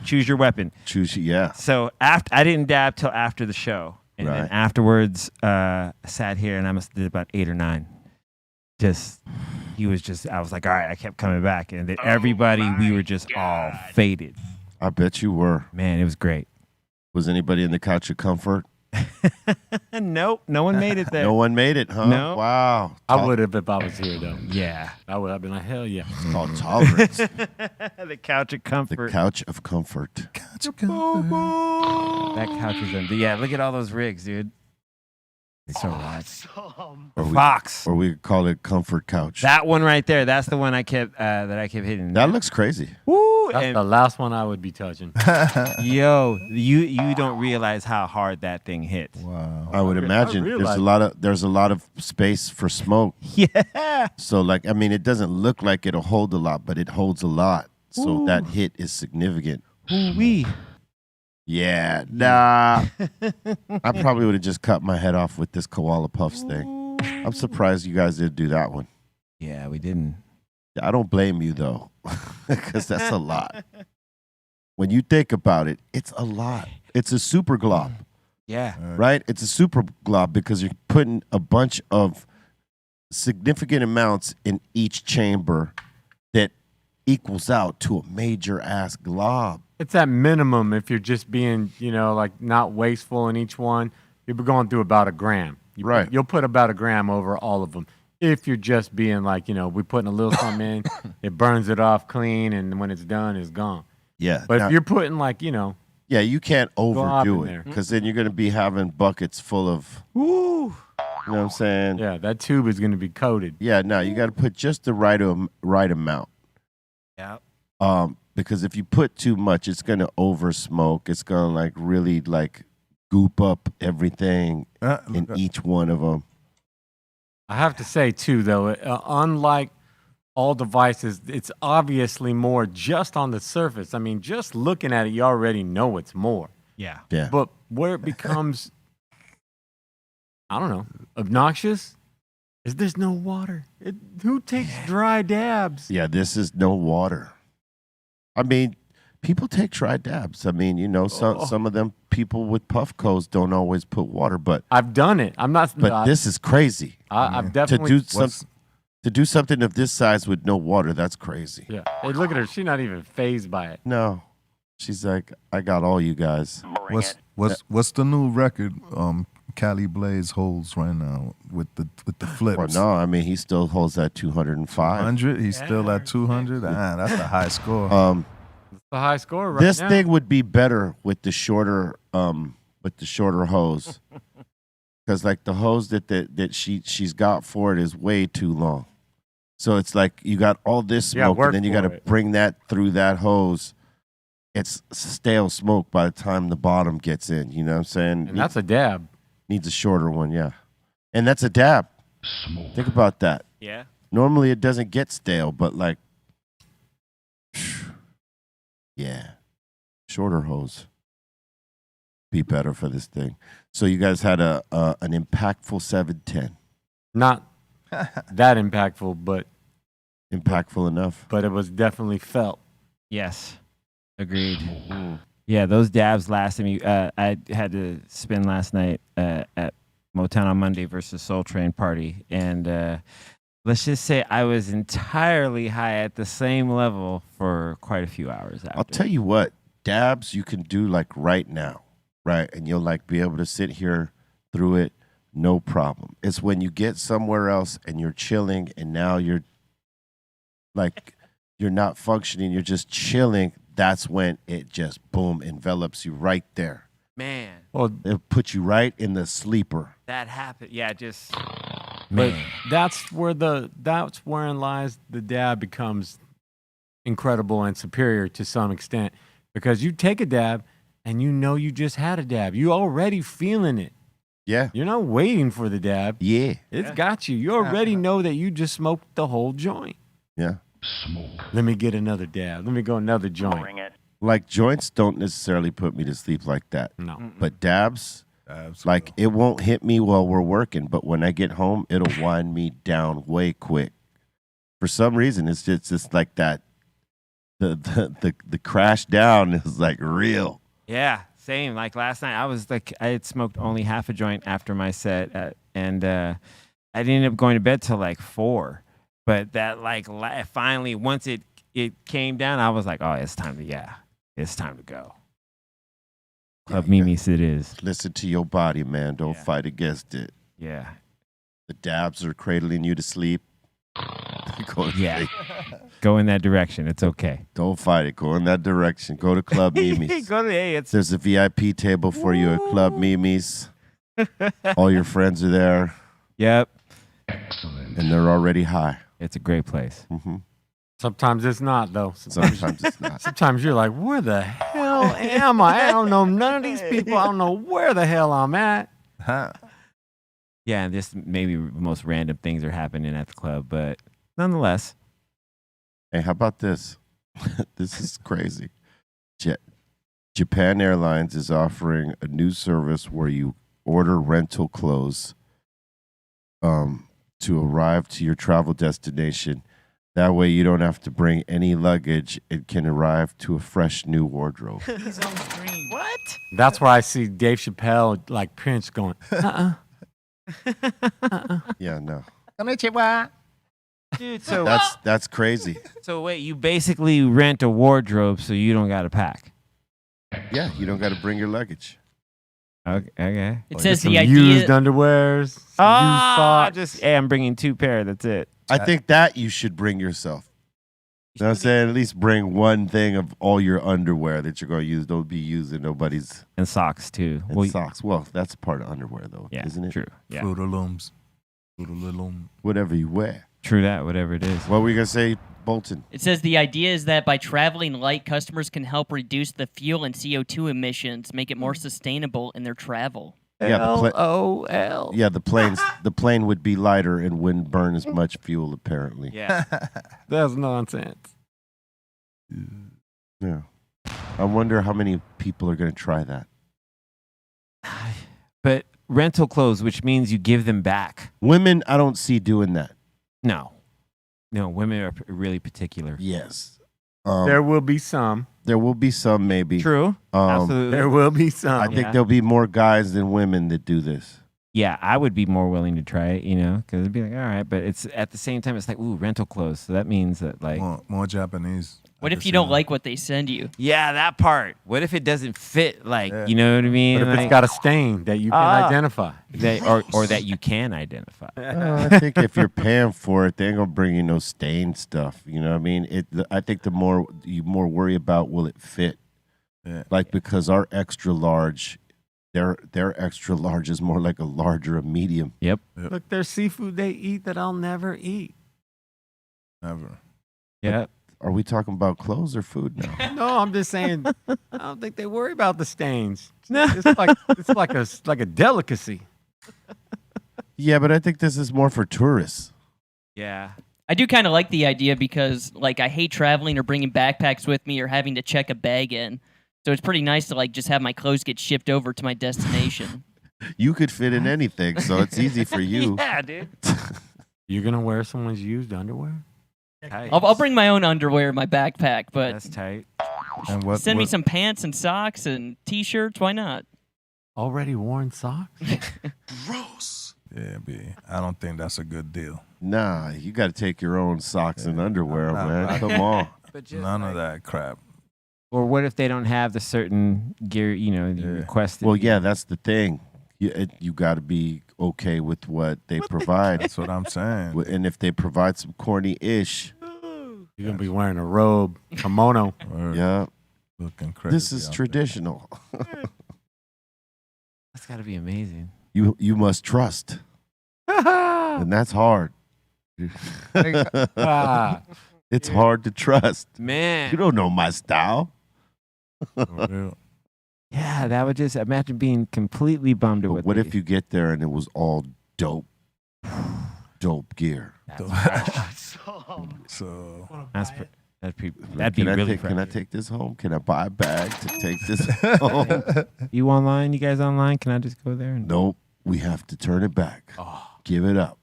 choose your weapon. Yeah. So I didn't dab till after the show, and then Right. afterwards, I sat here and I must have did about 8 or 9. I was like, all right, I kept coming back. And then everybody, we were just all faded. I bet you were. Man, it was great. Was anybody in the couch of comfort? Nope, no one made it there. No one made it, huh? No. Wow. I would have if I was here, though. Yeah. I would have been like, hell yeah. It's called tolerance. The couch of comfort. The couch of comfort. That couch is empty. Yeah, look at all those rigs, dude. It's so rad. Awesome. Fox. Or we could call it comfort couch. That one right there. That's the one I kept hitting. That looks crazy. Woo! That's the last one I would be touching. Yo, you don't realize how hard that thing hits. Wow. I would imagine there's a lot of space for smoke. Yeah. So it doesn't look like it'll hold a lot, but it holds a lot. So that hit is significant. Ooh-wee. Yeah, nah. I probably would have just cut my head off with this koala puffs thing. I'm surprised you guys didn't do that one. Yeah, we didn't. I don't blame you though, because that's a lot. When you think about it, it's a lot. It's a super glob, Yeah. right? It's a super glob because you're putting a bunch of significant amounts in each chamber that equals out to a major ass glob. It's at minimum if you're just being, like not wasteful in each one. You're going through about a gram. Right. You'll put about a gram over all of them. If you're just being like, we're putting a little something in, it burns it off clean, and when it's done, it's gone. Yeah. But now- if you're putting like, yeah, you can't up overdo in it there. because then you're going to be having buckets full of, Woo. you know what I'm saying? yeah, that tube is going to be coated. Yeah, no, you got to put just the right amount. Yeah. Because if you put too much, it's going to over smoke. It's going to really goop up everything in each one of them. I have to say, too, though, unlike all devices, it's obviously more just on the surface. I mean, just looking at it, you already know it's more. Yeah. Yeah. But where it becomes, I don't know, obnoxious is there's no water. Who takes dry dabs? Yeah, this is no water. I mean, people take dry dabs. I mean, you know, some of them people with Puffcos don't always put water, but I've done it. I'm not. But this is crazy. I've definitely to do something of this size with no water. That's crazy. Yeah. Hey, look at her. She's not even phased by it. No, she's like, I got all you guys. What's the new record? Cali Blaze holds right now with the flips. Well, no, I mean he still holds that 205. 200. He's still at 200. That's a high score. The high score right this now. thing would be better with the shorter hose, because like the hose that she's got for it is way too long. So it's like you got all this smoke, and then you got to bring that through that hose. It's stale smoke by the time the bottom gets in. You know what I'm saying? And that's a dab. Needs a shorter one, yeah. And that's a dab. Smoke. Think about that. Yeah. Normally it doesn't get stale, but like, yeah, shorter hose be better for this thing. So you guys had an impactful 710. Not that impactful, but impactful enough. But it was definitely felt. Yes, agreed. Yeah, those dabs lasted me. I had to spend last night at Motown on Monday versus Soul Train party, and let's just say I was entirely high at the same level for quite a few hours after. I'll tell you what, dabs you can do like right now, right? And you'll like be able to sit here through it, no problem. It's when you get somewhere else and you're chilling and now you're like, you're not functioning, you're just chilling. That's when it just, boom, envelops you right there. Man. Well, it'll put you right in the sleeper. That happened. Yeah, just, But that's wherein lies the dab becomes incredible and superior to some extent, because you take a dab and you know you just had a dab. You already feeling it. Yeah. You're not waiting for the dab. Yeah. It's got you. You already know that you just smoked the whole joint. Yeah. Smoke. Let me get another dab. Let me go another joint. Bring it. Like joints don't necessarily put me to sleep like that. No. But dabs, like it won't hit me while we're working, but when I get home, it'll wind me down way quick. For some reason, it's just like that. The crash down is like real. yeah, same. Like last night, I had smoked only half a joint after my set, and I didn't end up going to bed till like 4. But that finally, once it came down, I was like, oh, it's time to go. Club Mimi's it is. Listen to your body, man. Don't fight against it. Yeah. The dabs are cradling you to sleep. Go to sleep. Go in that direction. It's okay. Don't fight it. Go in that direction. Go to Club Mimi's. There's a VIP table for you at Club Mimi's. All your friends are there. Yep. Excellent. And they're already high. It's a great place. Mm-hmm. Sometimes it's not, though. Sometimes it's not. Sometimes you're like, where the hell am I? I don't know none of these people. I don't know where the hell I'm at. Huh. Yeah, and this maybe the most random things are happening at the club, but nonetheless. Hey, how about this? This is crazy. Japan Airlines is offering a new service where you order rental clothes to arrive to your travel destination. That way you don't have to bring any luggage. It can arrive to a fresh new wardrobe. He's on screen. What? That's where I see Dave Chappelle, like Prince, going, Yeah, no. Dude, so That's crazy. So wait, you basically rent a wardrobe so you don't got to pack. Yeah, you don't got to bring your luggage. Okay. It says some the idea. used underwears, some used socks. Hey, I'm bringing 2 pair. That's it. I think that you should bring yourself. You know what I'm saying? At least bring one thing of all your underwear that you're going to use. Don't be using nobody's. And socks too. And socks. Well, that's part of underwear though, Yeah, isn't it? true. Yeah. Fruit of Looms. Fruit of the Loom. Whatever you wear. True that, whatever it is. What were you going to say, Bolton? It says the idea is that by traveling light, customers can help reduce the fuel and CO2 emissions, make it more sustainable in their travel. Yeah, LOL. Yeah, the plane would be lighter and wouldn't burn as much fuel apparently. Yeah. That's nonsense. Yeah. I wonder how many people are going to try that. But rental clothes, which means you give them back. Women, I don't see doing that. No, women are really particular. Yes. There will be some. There will be some, maybe. True. Absolutely. There will be some. I think there'll be more guys than women that do this. Yeah, I would be more willing to try it, because it'd be like, all right, but it's at the same time, it's like, ooh, rental clothes. So that means that like more Japanese. What if you don't like what they send you? Yeah, that part. What if it doesn't fit? Like, you know what I mean? But if it's got a stain that you can identify, or that you can identify. I think if you're paying for it, they ain't gonna bring you no stained stuff. You know what I mean? I think the more you worry about will it fit. Yeah. Like because our extra large, their extra large is more like a large or a medium. Yep. Look, there's seafood they eat that I'll never eat. Never. Yeah. Are we talking about clothes or food now? No, I'm just saying. I don't think they worry about the stains. It's like a delicacy. Yeah, but I think this is more for tourists. Yeah. I do kind of like the idea because, like, I hate traveling or bringing backpacks with me or having to check a bag in. So it's pretty nice to, like, just have my clothes get shipped over to my destination. You could fit in anything, so it's easy for you. Yeah, dude. You're gonna wear someone's used underwear? Tight. I'll bring my own underwear in my backpack, but That's tight. And what? send me what- some pants and socks and T-shirts. Why not? Already worn socks? Gross. Yeah, B. I don't think that's a good deal. Nah, you got to take your own socks and underwear, man. Come on. None of that crap. Or what if they don't have the certain gear, you requested? Well, yeah, that's the thing. You got to be okay with what they provide. That's what I'm saying. And if they provide some corny-ish, You're gonna be wearing a robe, kimono. yeah, Looking crazy. this is out traditional. That's got to be amazing. You must trust, and that's hard. Ah. It's hard to trust. Man. You don't know my style. there. For real. Yeah, that would just imagine being completely bummed at But what if you get there and it was all dope gear? So that'd be Can I really take, Can I fresh. take this home? Can I buy a bag to take this home? You online? You guys online? Can I just go there? And... Nope. We have to turn it back. Give it up.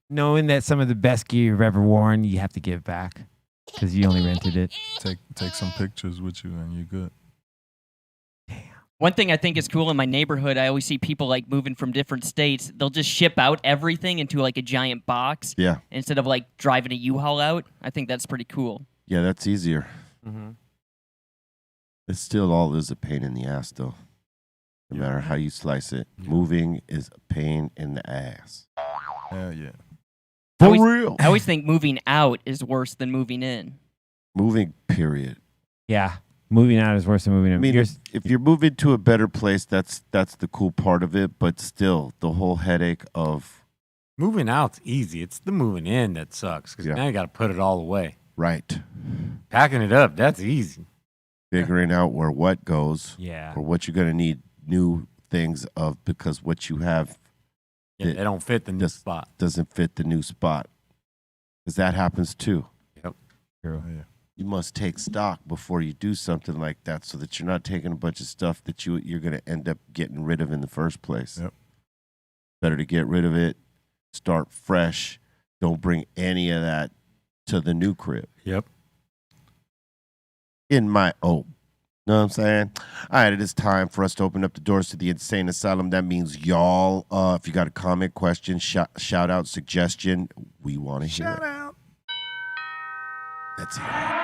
Knowing that some of the best gear you've ever worn, you have to give back because you only rented it. Take some pictures with you and you're good. One thing I think is cool in my neighborhood, I always see people like moving from different states. They'll just ship out everything into like a giant box Yeah. instead of like driving a U-Haul out. I think that's pretty cool. Yeah, that's easier. Mm-hmm. It still all is a pain in the ass, though. No matter how you slice it. Moving is a pain in the ass. Hell yeah. For always- real. I always think moving out is worse than moving in. Moving, period. Yeah, moving out is worse than moving in. I mean, You're- if you're moving to a better place, that's the cool part of it. But still, the whole headache of Moving out's easy. It's the moving in that sucks because now you got to put it all away. right Packing it up, that's easy. figuring out where what goes, yeah. or what you're gonna need new things of because what you have Yeah, they don't fit the new spot. doesn't fit the new spot. Because that happens too. Yep. True. Yeah. You must take stock before you do something like that so that you're not taking a bunch of stuff that you're going to end up getting rid of in the first place. Yep. Better to get rid of it, start fresh. Don't bring any of that to the new crib. Yep. In my know what I'm saying? All right, it is time for us to open up the doors to the Insane Asylum. That means y'all, if you got a comment, question, shout out, suggestion, we want to hear it. Shout out. Let's hear it.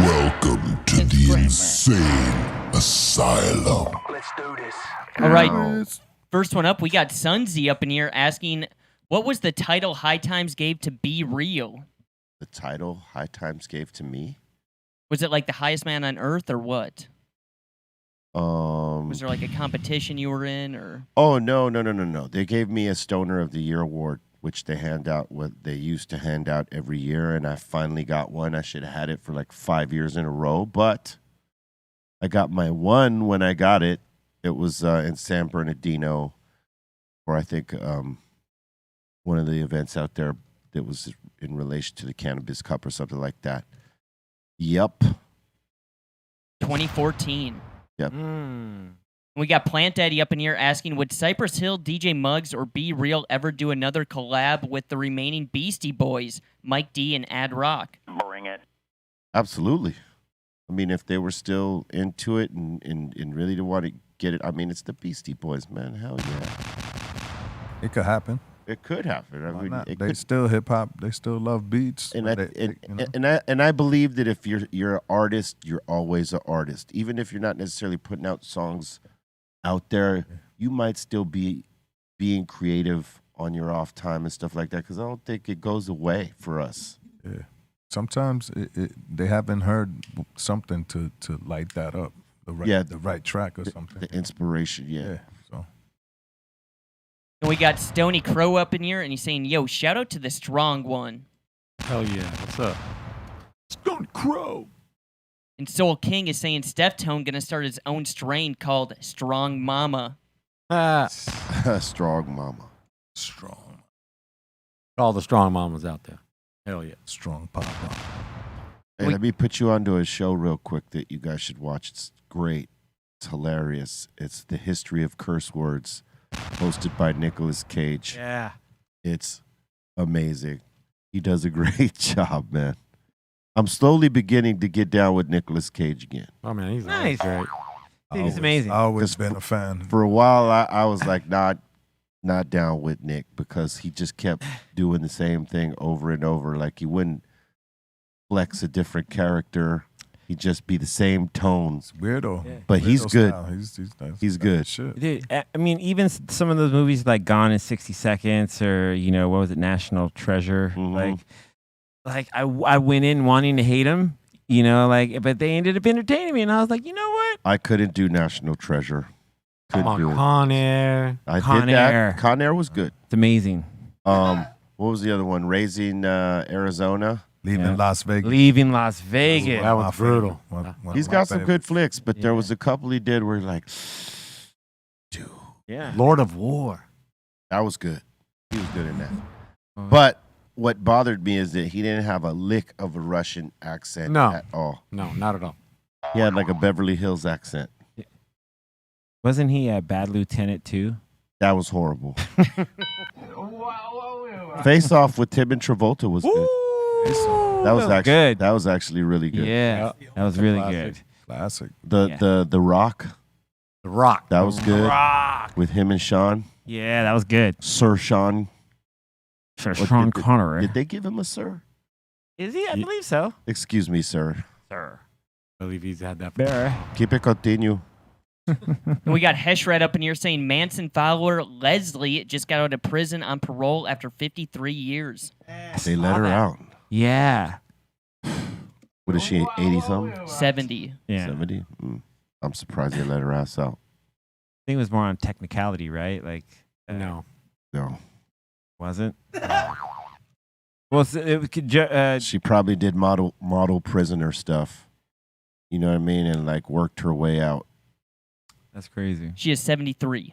Welcome to the Insane Asylum. Let's do this. All right. First one up, we got Sunzi up in here asking, what was the title High Times gave to Be Real? The title High Times gave to me? Was it like the highest man on earth or what? Was Was there like a competition you were in or? Oh, no. They gave me a Stoner of the Year award, which they used to hand out every year, and I finally got one. I should have had it for like 5 years in a row, but I got my one when I got it. It was in San Bernardino, or I think one of the events out there that was in relation to the Cannabis Cup or something like that. Yep. 2014. Yep. We got Plant Daddy up in here asking, would Cypress Hill, DJ Muggs, or Be Real ever do another collab with the remaining Beastie Boys, Mike D and Ad Rock? Bring it. Absolutely. I mean, if they were still into it and really to want to get it, I mean, it's the Beastie Boys, man. Hell yeah. It could happen. It could happen. I Why mean, not? it They could, still hip hop. They still love beats. and They- I believe that if you're an artist, you're always an artist. Even if you're not necessarily putting out songs out there, you might still be being creative on your off time and stuff like that. Because I don't think it goes away for us. Yeah. Sometimes they haven't heard something to light that up. The right track or something. The inspiration, Yeah. So And we got Stony Crow up in here, and he's saying, yo, shout out to the strong one. Hell yeah. What's up? Stone Crow. And Soul King is saying Steph Tone gonna start his own strain called Strong Mama. Strong mama. Strong. All the strong mamas out there. Hell yeah. Strong papa. Hey, let me put you onto a show real quick that you guys should watch. It's great. It's hilarious. It's The History of Curse Words, hosted by Nicolas Cage. Yeah. It's amazing. He does a great job, man. I'm slowly beginning to get down with Nicolas Cage again. Oh, man, he's Nice. great. Dude, he's amazing. I always 'Cause been a fan. For a while, I was like not down with Nick because he just kept doing the same thing over and over. Like he wouldn't flex a different character. He'd just be the same tones. Weirdo. Yeah. But he's Weirdo good. style. He's good. Shit. Dude, I mean, even some of those movies like Gone in 60 Seconds or, what was it, National Treasure? Mhm. Like I went in wanting to hate him, but they ended up entertaining me. And I was like, you know what? I couldn't do National Treasure. Couldn't do it. Con Air. I Con did that. Air. Con Air was good. It's amazing. What was the other one? Raising Arizona. Leaving Las Vegas. Leaving Las Vegas. That was brutal. He's got some good flicks, but there was a couple he did where like, dude, Yeah. Lord of War. that was good. He was good in that. Oh. But what bothered me is that he didn't have a lick of a Russian accent No. at all. No, not at all. He had like a Beverly Hills accent. Wasn't he a bad lieutenant too? That was horrible. Face Off with Tim and Travolta was good. That was actually good. That was actually really good. Yeah, that was really Classic. good. Classic. The Rock. The Rock. That was good. Rock. With him and Sean. Yeah, that was good. Sir Sean. Sir What Sean did- Connery. Did they give him a sir? Is he? I believe so. Excuse me, sir. Sir. I believe he's had that. Bear. Keep it continue. And we got Heshred up in here saying Manson follower Leslie just got out of prison on parole after 53 years. They let her out. Yeah. What is she, 80-something? 70. Yeah. 70? I'm surprised they let her ass out. I think it was more on technicality, right? Like, No. No. wasn't? Well, She probably did model prisoner stuff. You know what I mean? And like worked her way out. that's crazy. She is 73.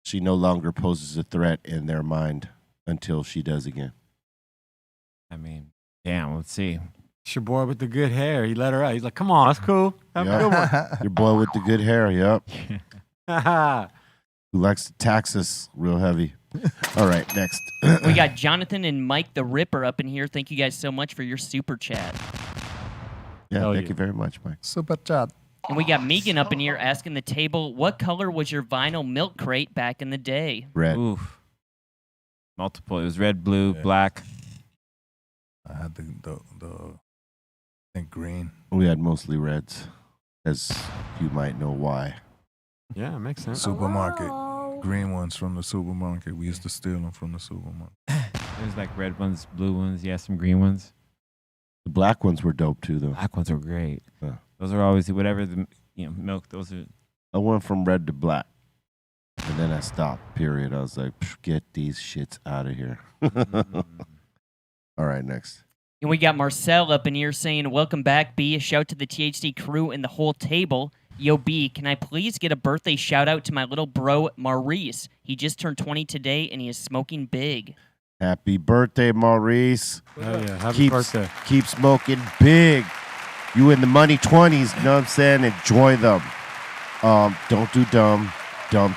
She no longer poses a threat in their mind until she does again. I mean, damn. Let's see. It's your boy with the good hair. He let her out. He's like, come on, that's cool. Have Yep. a good one. Your boy with the good hair, yep. Haha. Who likes to tax us real heavy. All right, next. We got Jonathan and Mike the Ripper up in here. Thank you guys so much for your super chat. Yeah, Hell thank yeah. you very much, Mike. Super chat. And we got Megan up in here asking the table, what color was your vinyl milk crate back in the day? Red. Oof. Multiple. It was red, blue, Yeah. black. I had the I think green. We had mostly reds, as you might know why. Yeah, it makes sense. Supermarket. Green ones from the supermarket. We used to steal them from the supermarket. There's like red ones, blue ones. Yeah, some green ones. The black ones were dope too, though. Black ones are great. Yeah. Those are always whatever the milk. Those are. I went from red to black, and then I stopped. Period. I was like, "Psh, get these shits out of here. All right, next. And we got Marcel up in here saying, welcome back, B. A shout to the THC crew and the whole table. Yo, B, can I please get a birthday shout out to my little bro, Maurice? He just turned 20 today, and he is smoking big. Happy birthday, Maurice. Oh, yeah. Happy birthday. Keep smoking big. You in the money 20s, you know what I'm saying? Enjoy them. Don't do dumb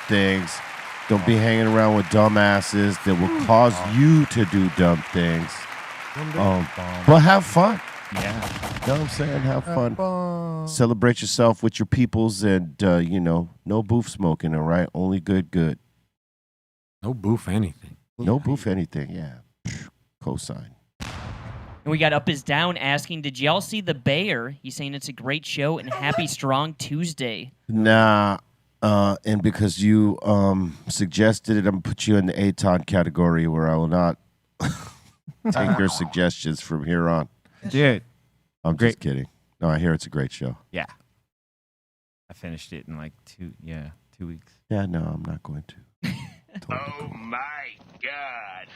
things. Don't be hanging around with dumb asses that will cause you to do dumb things. But have fun. Yeah. You know what I'm saying? Have fun. Celebrate yourself with your peoples and, no booth smoking, all right? Only good. No boof anything. No booth anything, yeah. Cosign. And we got Up Is Down asking, did y'all see The Bear? He's saying it's a great show and happy Strong Tuesday. Nah, and because you suggested it, I'm going to put you in the Aton category where I will not take your suggestions from here on. Dude. I'm just kidding. No, I hear it's a great show. Yeah. I finished it in like 2 weeks. Yeah, no, I'm not going to. Oh my God.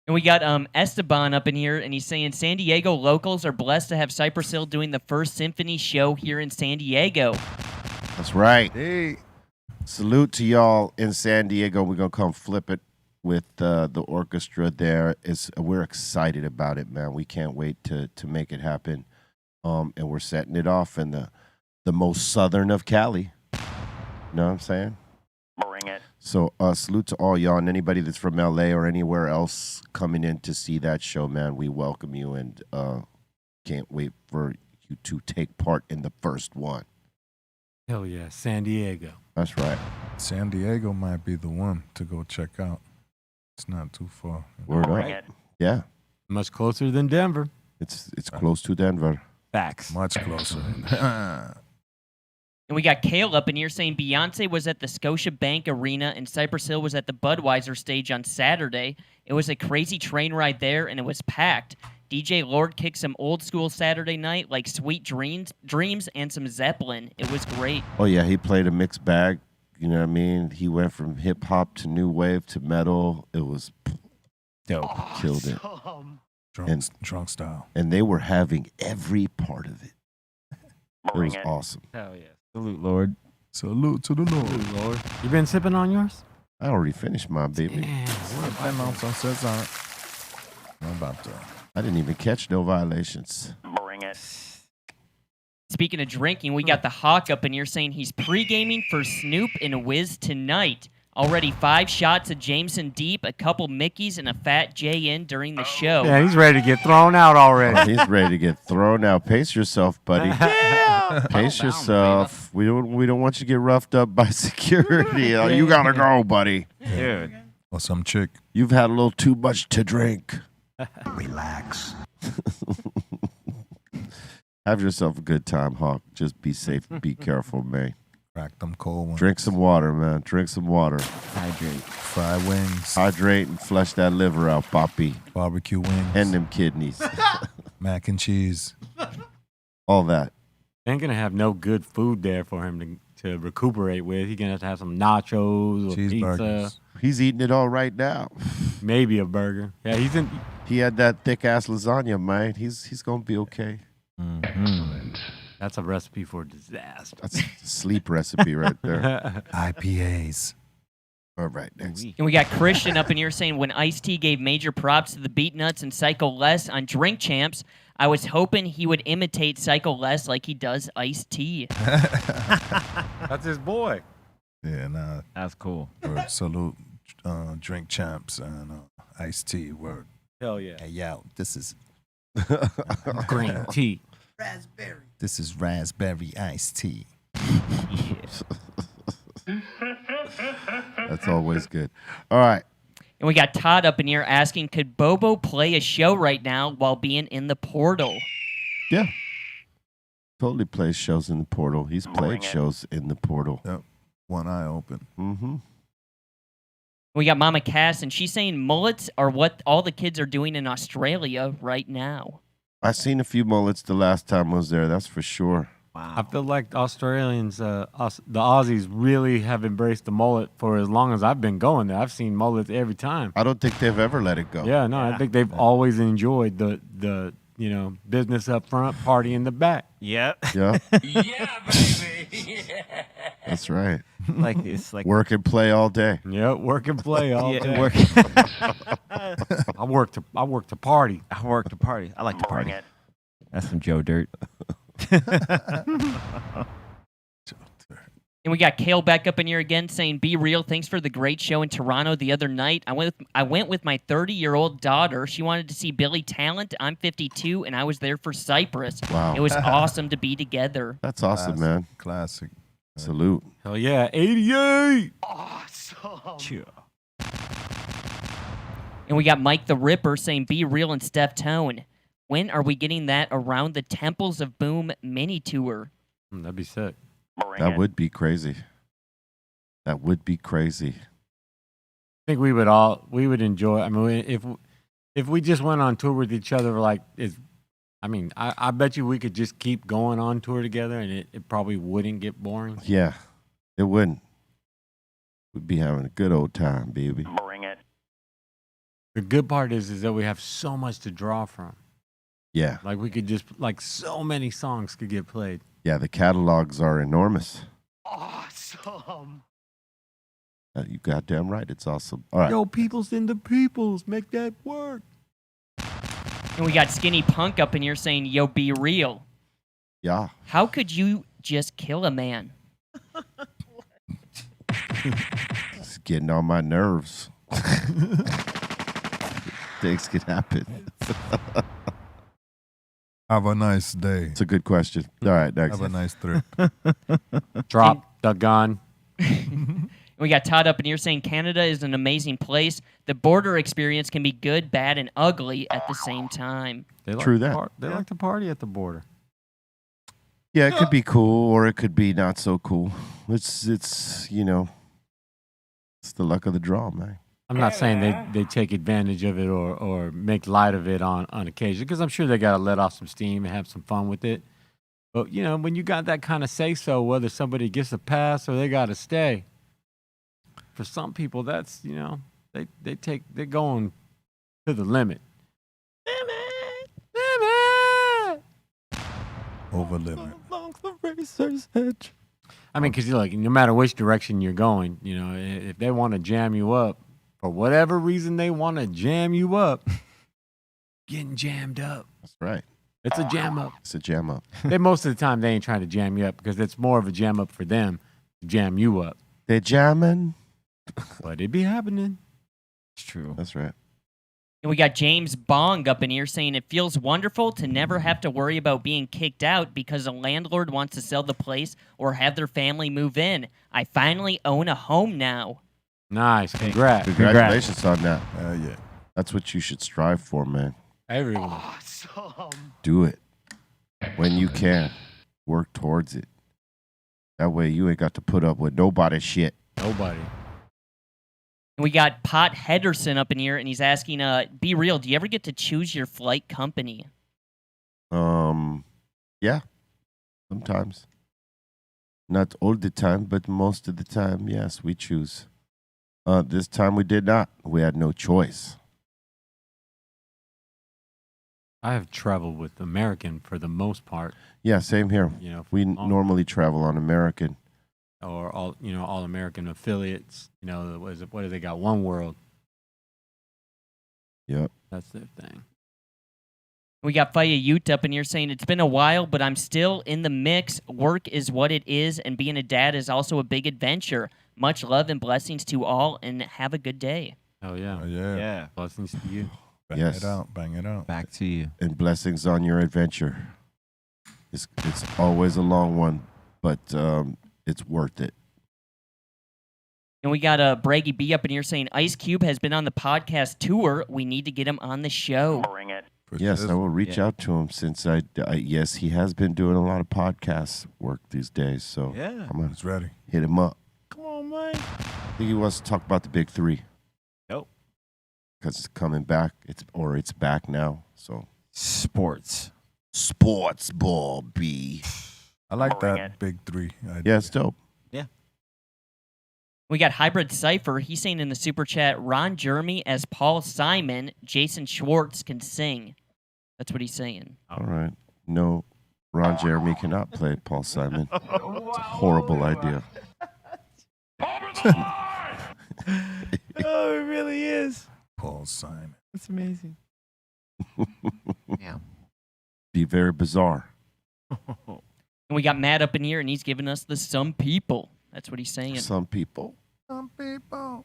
And we got Esteban up in here, and he's saying San Diego locals are blessed to have Cypress Hill doing the first symphony show here in San Diego. That's right. Hey. Salute to y'all in San Diego. We're going to come flip it with the orchestra there. We're excited about it, man. We can't wait to make it happen. And we're setting it off in the most southern of Cali. You know what I'm saying? Bring it. So salute to all y'all and anybody that's from LA or anywhere else coming in to see that show, man. We welcome you and can't wait for you to take part in the first one. Hell yeah, San Diego. That's right. San Diego might be the one to go check out. It's not too far. Word Bring up. it. Yeah. Much closer than Denver. It's close to Denver. Facts. Much closer. And we got Kale up in here saying Beyonce was at the Scotiabank Arena and Cypress Hill was at the Budweiser stage on Saturday. It was a crazy train ride there, and it was packed. DJ Lord kicked some old school Saturday night like Sweet Dreams and some Zeppelin. It was great. Oh, yeah, he played a mixed bag. You know what I mean? He went from hip-hop to new wave to metal. It was dope. Killed it. Drunk style. And they were having every part of it. It was awesome. Hell yeah. Salute, Lord. Salute to the Lord. You been sipping on yours? I already finished mine, baby. I didn't even catch no violations. Bring it. Speaking of drinking, we got the Hawk up in here saying he's pre-gaming for Snoop and Wiz tonight. Already 5 shots of Jameson Deep, a couple Mickeys, and a Fat J in during the show. Yeah, he's ready to get thrown out already. Oh, he's ready to get thrown out. Pace yourself, buddy. Yeah. Pace yourself. We don't want you to get roughed up by security. You gotta go, buddy. Dude. Or some chick. You've had a little too much to drink. Relax. Have yourself a good time, Hawk. Just be safe. Be careful, man. Crack them cold ones. Drink some water, man. Drink some water. Hydrate. Fry wings. Hydrate and flush that liver out, Poppy. Barbecue wings. And them kidneys. Mac and cheese. All that. Ain't gonna have no good food there for him to recuperate with. He's gonna have to have some nachos or pizza. He's eating it all right now. Maybe a burger. Yeah, He had that thick ass lasagna, man. He's gonna be okay. That's a recipe for disaster. That's a sleep recipe right there. IPAs. All right, next. And we got Christian up in here saying when Ice-T gave major props to the Beatnuts and Psycho Les on Drink Champs, I was hoping he would imitate Psycho Les like he does Ice-T. That's his boy. Yeah, nah. That's cool. Word. Salute Drink Champs and Ice-T. Word. Hell yeah. Hey, yo, this is green tea. Raspberry. This is raspberry iced tea. That's always good. All right. And we got Todd up in here asking, could Bobo play a show right now while being in the portal? Yeah. Totally plays shows in the portal. He's played shows in the portal. Yep. One eye open. Mm-hmm. We got Mama Cass, and she's saying mullets are what all the kids are doing in Australia right now. I seen a few mullets the last time I was there. That's for sure. Wow. I feel like Australians, the Aussies really have embraced the mullet for as long as I've been going there. I've seen mullets every time. I don't think they've ever let it go. Yeah, no, I think they've always enjoyed the business up front, party in the back. Yep. Yeah, Yeah, baby. that's right. Like it's like Work and play all day. Yep, work and play all yeah, day. work. I work to party. I work to party. I like to Bring party. it. That's some Joe Dirt. And we got Kale back up in here again saying, "Be real. Thanks for the great show in Toronto the other night. I went with my 30-year-old daughter. She wanted to see Billy Talent. I'm 52, and I was there for Cypress. Wow. It was awesome to be together." That's awesome, man. Classic. Salute. Hell yeah, 88. Awesome. And we got Mike the Ripper saying, "Be real," and Steph Tone. When are we getting that Around the Temples of Boom mini tour? That'd be sick. Bring That it. would be crazy. That would be crazy. I think we would enjoy. I mean, if we just went on tour with each other, I bet you we could just keep going on tour together, and it probably wouldn't get boring. Yeah, it wouldn't. We'd be having a good old time, baby. Bring it. The good part is that we have so much to draw from. Yeah, Like we could just so many songs could get played. yeah. The catalogs are enormous. Awesome. You goddamn right. It's awesome. All right. Yo, peoples in the peoples, make that work. And we got Skinny Punk up in here saying, "Yo, be real. Yeah. How could you just kill a man?" It's getting on my nerves. Things can happen. Have a nice day. It's a good question. All right, next. Have a nice trip. Drop the gun. And we got Todd up in here saying, "Canada is an amazing place. The border experience can be good, bad, and ugly at the same time." They like True to that. They like to party at the border. Yeah, it could be cool or it could be not so cool. It's it's the luck of the draw, man. I'm not saying they take advantage of it or make light of it on occasion, because I'm sure they got to let off some steam and have some fun with it. But, when you got that kind of say-so, whether somebody gets a pass or they got to stay, for some people, that's, they're going to the limit. Limit! Over limit. I mean, because no matter which direction you're going, if they want to jam you up, for whatever reason they want to jam you up, getting jammed up. That's right. It's a jam up. It's a jam up. Most of the time, they ain't trying to jam you up because it's more of a jam up for them to jam you up. They're jamming. But it be happening. It's true. That's right. And we got James Bong up in here saying, "It feels wonderful to never have to worry about being kicked out because a landlord wants to sell the place or have their family move in. I finally own a home now." Nice. Congrats. Congratulations on that. Yeah. That's what you should strive for, man. Everyone. Awesome. Do it when you can. Work towards it. That way you ain't got to put up with nobody's shit. Nobody. And we got Pot Henderson up in here, and he's asking, "Be real, do you ever get to choose your flight company?" Yeah. Sometimes. Not all the time, but most of the time, yes, we choose. This time we did not. We had no choice. I have traveled with American for the most part. Yeah, same here. We normally normally travel on American. or all American affiliates. What do they got? One World. Yep. That's their thing. We got Faya Ute up in here saying, "It's been a while, but I'm still in the mix. Work is what it is, and being a dad is also a big adventure. Much love and blessings to all, and have a good day." Oh yeah. Yeah. Blessings to you. Bang Yes. it out. Bang it out. Back to you. And blessings on your adventure. It's always a long one, but it's worth it. And we got Braggy B up in here saying, "Ice Cube has been on the podcast tour. We need to get him on the show." Bring it. Yes, I will reach out to him since yes, he has been doing a lot of podcast work these days. So Yeah. I'm gonna It's ready. hit him up. Come on, man. I think he wants to talk about the big three. Nope. Because it's coming back. It's back now. So Sports. sports ball B. I like Bring that it. big three. Yeah, it's dope. We got Hybrid Cypher. He's saying in the super chat, "Ron Jeremy as Paul Simon, Jason Schwartz can sing." That's what he's saying. All right. No, Ron Jeremy cannot play Paul Simon. It's a horrible idea. Oh, it really is. Paul Simon. That's amazing. Yeah. Be very bizarre. And we got Matt up in here, and he's giving us the some people. That's what he's saying. Some people. Some people.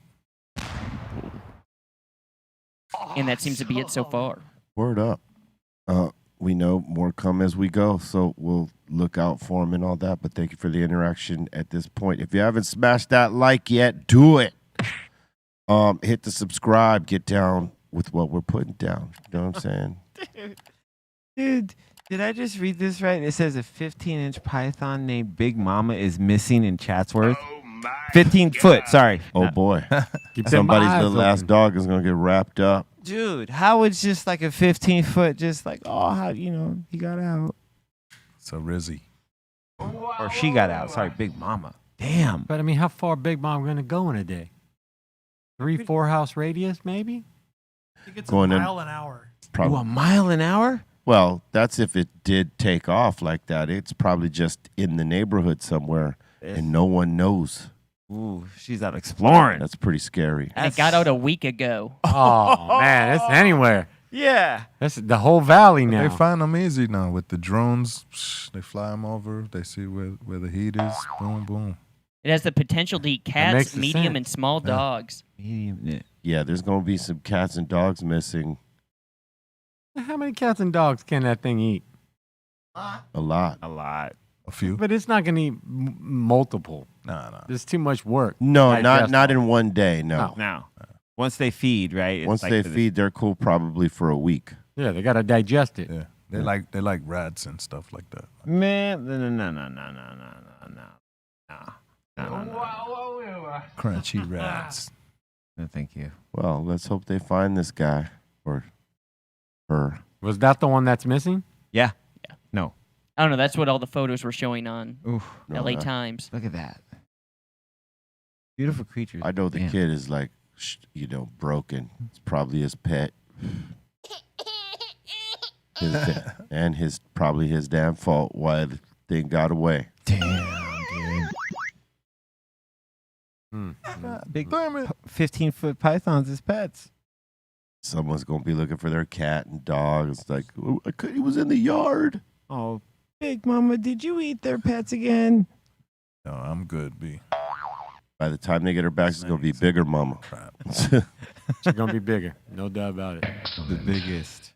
And that seems to be it so far. Word up. We know more come as we go, so we'll look out for them and all that. But thank you for the interaction at this point. If you haven't smashed that like yet, do it. Hit the subscribe. Get down with what we're putting down. You know what I'm saying? Dude, did I just read this right? It says a 15-inch python named Big Mama is missing in Chatsworth. 15 foot, sorry. Oh boy. Keep them Somebody's eyes little ass open. dog is gonna get wrapped up. Dude, how is just like a 15-foot just like, oh, how, you know, he got out. It's a Rizzy. Or she got out. Sorry, Big Mama. Damn. But I mean, how far Big Mom going to go in a day? 3-4 house radius, maybe? I think it's Going a in- mile an hour. Probably. Ooh, a mile an hour? Well, that's if it did take off like that. It's probably just in the neighborhood somewhere, and no one knows. Ooh, she's out exploring. That's pretty scary. And it got out a week ago. Oh, man, it's anywhere. Yeah. That's the whole valley now. They find them easy now with the drones. They fly them over. They see where the heat is. Boom, boom. It has the potential to eat makes cats, the medium, sense. and small dogs. Yeah, there's gonna be some cats and dogs missing. How many cats and dogs can that thing eat? A lot. A lot. A few. But it's not going to eat multiple. Nah. There's too much work. No, Digest not all. in one day. No. Now, once they feed, right? it's Once like they for the- feed, they're cool probably for a week. Yeah, they got to digest it. Yeah. They like rats and stuff like that. Man, no. Crunchy rats. No, thank you. Well, let's hope they find this guy or her. Was that the one that's missing? Yeah. No. I don't know. That's what all the photos were showing on Oof. No, LA that- Times. Look at that. Beautiful creatures. I know the Damn. kid is like, broken. It's probably his pet. And probably his damn fault why the thing got away. Damn, dude. Big 15-foot pythons as pets. Someone's gonna be looking for their cat and dog. It's like, "Oh, he was in the yard." Oh, Big Mama, did you eat their pets again? No, I'm good, B. By the time they get her back, she's gonna be bigger, mama. Crap. She's going to be bigger. No doubt about it. The biggest.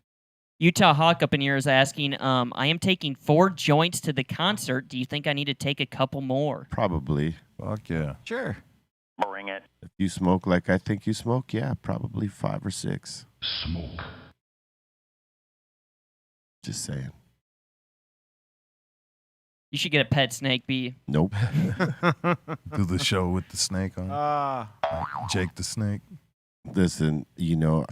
Utah Hawk up in here is asking, I am taking 4 joints to the concert. Do you think I need to take a couple more? Probably. Fuck yeah. Sure. Bring it. If you smoke like I think you smoke, yeah, probably 5 or 6. Smoke. Just saying. You should get a pet snake, B. Nope. Do the show with the snake on. Ah. Jake the Snake. Listen,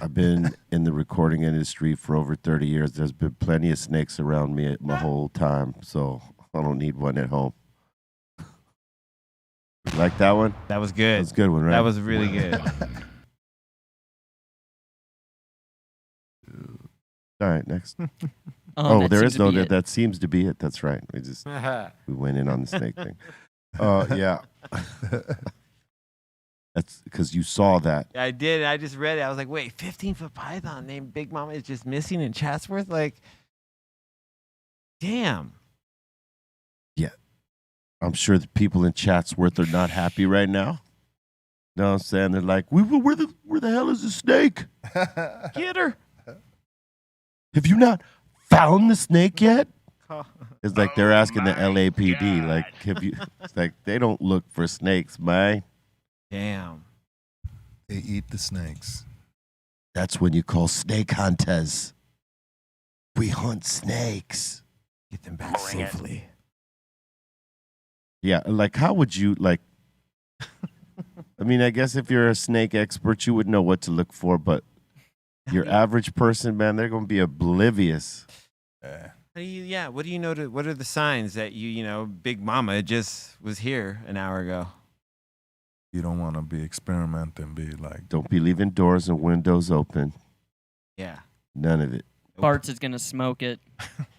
I've been in the recording industry for over 30 years. There's been plenty of snakes around me my whole time, so I don't need one at home. You like that one? That was good. That's a good one, right? That was really good. All right, next. That there seems is to no be it. that seems to be it. That's right. We went in on the snake thing. Yeah. That's because you saw that. I did. I just read it. I was like, wait, 15-foot python named Big Mama is just missing in Chatsworth? Like, damn. I'm sure the people in Chatsworth are not happy right now. You know what I'm saying? They're like, where the hell is the snake? Get her. Have you not found the snake yet? It's like they're asking the LAPD, like, it's like they don't look for snakes, man. Damn. They eat the snakes. That's when you call snake hunters. We hunt snakes. Get them back Bring it. safely. Yeah, like how would you like? I mean, I guess if you're a snake expert, you would know what to look for, but your average person, man, they're gonna be oblivious. Yeah. What do you know? What are the signs that Big Mama just was here an hour ago? You don't want to be experimenting, be like, Don't be leaving doors and windows open. Yeah. None of it. Bart's is gonna smoke it.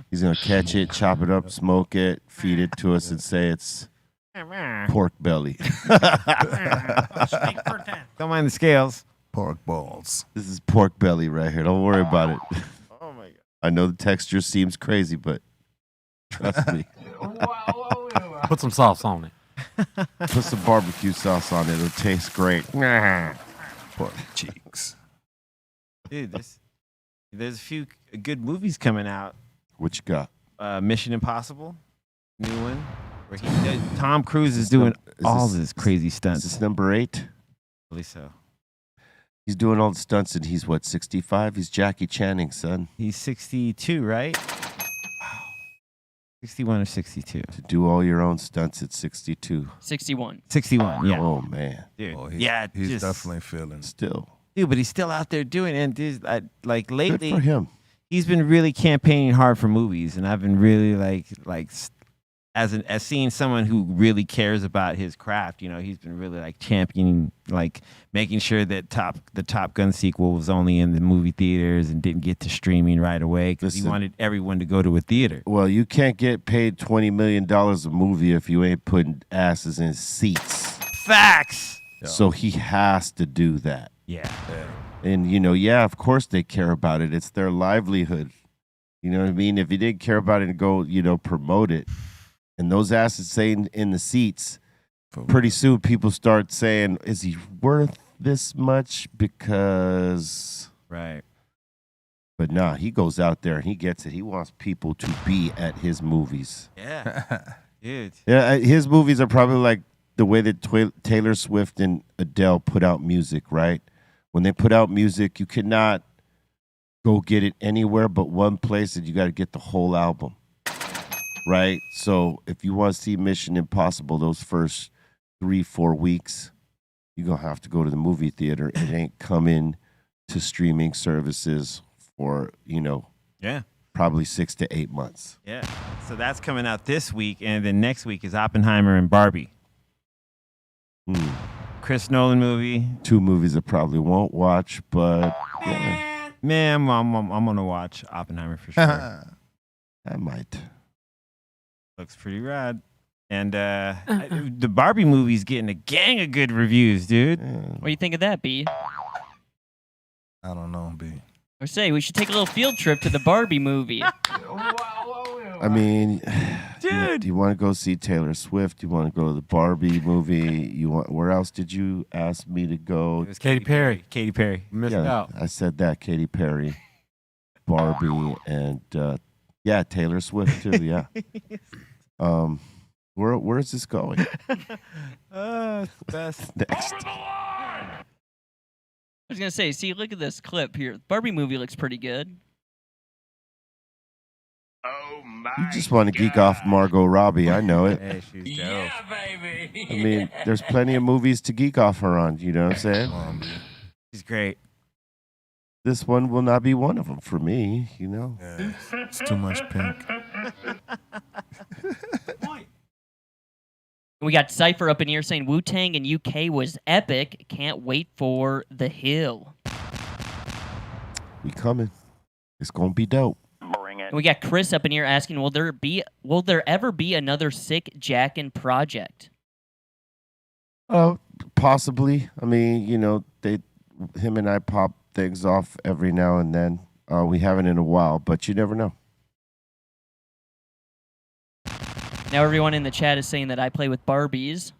He's gonna catch it, chop it up, smoke it, feed it to us, and say it's pork belly. Don't mind the scales. Pork balls. This is pork belly right here. Don't worry about it. Oh my god. I know the texture seems crazy, but trust me. Put some sauce on it. Put some barbecue sauce on it. It'll taste great. Pork cheeks. Dude, there's a few good movies coming out. What you got? Mission Impossible, new one. Where Tom Cruise is doing all this crazy stunts. Is this number 8? I believe so. He's doing all the stunts, and he's what, 65? He's Jackie Channing, son. He's 62, right? Wow. 61 or 62. To do all your own stunts at 62. 61. 61, yeah. Oh, man. Dude. Oh, he's he's definitely feeling. Still. Dude, but he's still out there doing it. And dude, like lately, Good for him. he's been really campaigning hard for movies, and I've been really as seeing someone who really cares about his craft, you know, he's been really like championing, like making sure that the Top Gun sequel was only in the movie theaters and didn't get to streaming right away because he wanted everyone to go to a theater. Well, you can't get paid $20 million a movie if you ain't putting asses in seats. Facts. So he has to do that. Yeah. And, you know, yeah, of course they care about it. It's their livelihood. You know what I mean? If you didn't care about it and go, you know, promote it, and those asses staying in the seats, pretty soon people start saying, is he worth this much? Because... Right. But nah, he goes out there and he gets it. He wants people to be at his movies. Yeah. Dude. Yeah, his movies are probably like the way that Taylor Swift and Adele put out music, right? When they put out music, you cannot go get it anywhere but one place, and you got to get the whole album, right? So if you want to see Mission Impossible those first 3-4 weeks, you're going to have to go to the movie theater. It ain't coming to streaming services for, you know, probably 6 to 8 months. Yeah. So that's coming out this week, and then next week is Oppenheimer and Barbie. Chris Nolan movie. 2 movies I probably won't watch, but yeah. Man, I'm gonna watch Oppenheimer for sure. I might. Looks pretty rad. And the Barbie movie's getting a gang of good reviews, dude. What do you think of that, B? I don't know, B. I say we should take a little field trip to the Barbie movie. I mean, dude, you want to go see Taylor Swift? You want to go to the Barbie movie? You want? Where else did you ask me to go? It was Katy Perry. Katy Perry. Missed out. I said that. Katy Perry, Barbie, and yeah, Taylor Swift too. Yeah. Where is this going? It's the best. Next. I was gonna say, see, look at this clip here. The Barbie movie looks pretty good. Oh my! You just want to geek off Margot Robbie. I know it. Hey, she's dope. Yeah, baby. I mean, there's plenty of movies to geek off her on. You know what I'm saying? She's great. This one will not be one of them for me. You know. Yeah, it's too much pink. We got Cypher up in here saying Wu-Tang in UK was epic. Can't wait for The Hill. We coming. It's gonna be dope. Bring it. And we got Chris up in here asking, will there ever be another Sick Jackin' project? Possibly. I mean, you know, him and I pop things off every now and then. We haven't in a while, but you never know. Now everyone in the chat is saying that I play with Barbies.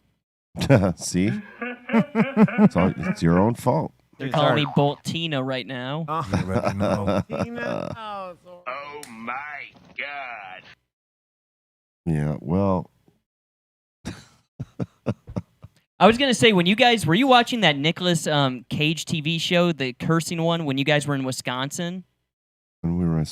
See? It's your own fault. They're calling me Bolt Tina right now. You already know. Oh my God! Yeah, well. I was gonna say, were you watching that Nicolas Cage TV show, the cursing one, when you guys were in Wisconsin? When we were in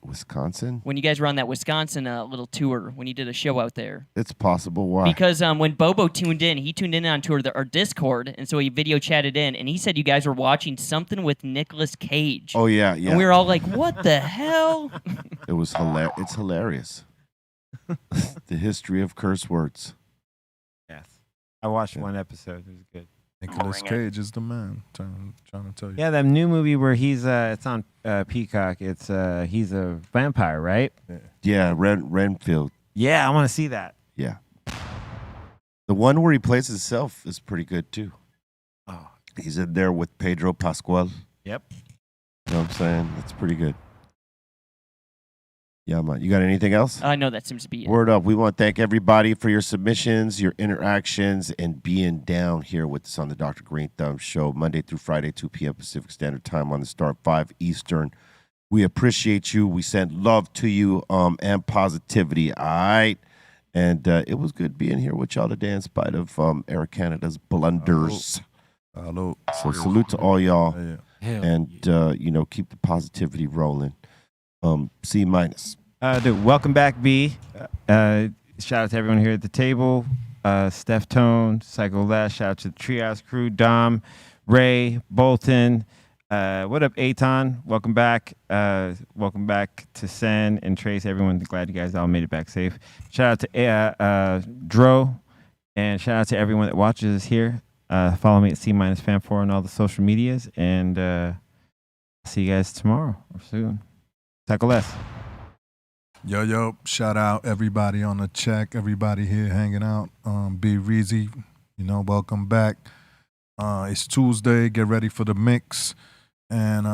Wisconsin? When you guys were on that Wisconsin little tour, when you did a show out there. It's possible. Why? Because when Bobo tuned in, he tuned in onto our Discord, and so he video chatted in, and he said you guys were watching something with Nicolas Cage. Oh, yeah, yeah. And we were all like, what the hell? It was hilarious. It's hilarious. The history of curse words. Yes. I watched one episode. It was good. Nicolas Cage is the man. Trying to tell you. Yeah, that new movie where he's it's on Peacock. It's he's a vampire, right? Yeah, Renfield. Yeah, I want to see that. Yeah. The one where he plays himself is pretty good too. Oh. He's in there with Pedro Pascal. Yep. You know what I'm saying? That's pretty good. Yeah, man. You got anything else? No, that seems to be it. Word up. We want to thank everybody for your submissions, your interactions, and being down here with us on the Dr. Greenthumb Show, Monday through Friday, 2 p.m. Pacific Standard Time on the Star, 5 Eastern. We appreciate you. We send love to you and positivity, all right? And it was good being here with y'all today in spite of Air Canada's blunders. Hello. So salute to all y'all. Yeah. And, keep the positivity rolling. C-. Dude, welcome back, B. Shout out to everyone here at the table. Steph Tone, Psycho Les. Shout out to the Treehouse crew. Dom, Ray, Bolton. What up, Aton? Welcome back. Welcome back to Sen and Trace. Everyone, glad you guys all made it back safe. Shout out to Dro. And shout out to everyone that watches us here. Follow me at C-Fan4 on all the social medias. And see you guys tomorrow or soon. Psycho Les. Yo, shout out everybody on the check, everybody here hanging out. Be Reezy, welcome back. It's Tuesday, get ready for the mix. And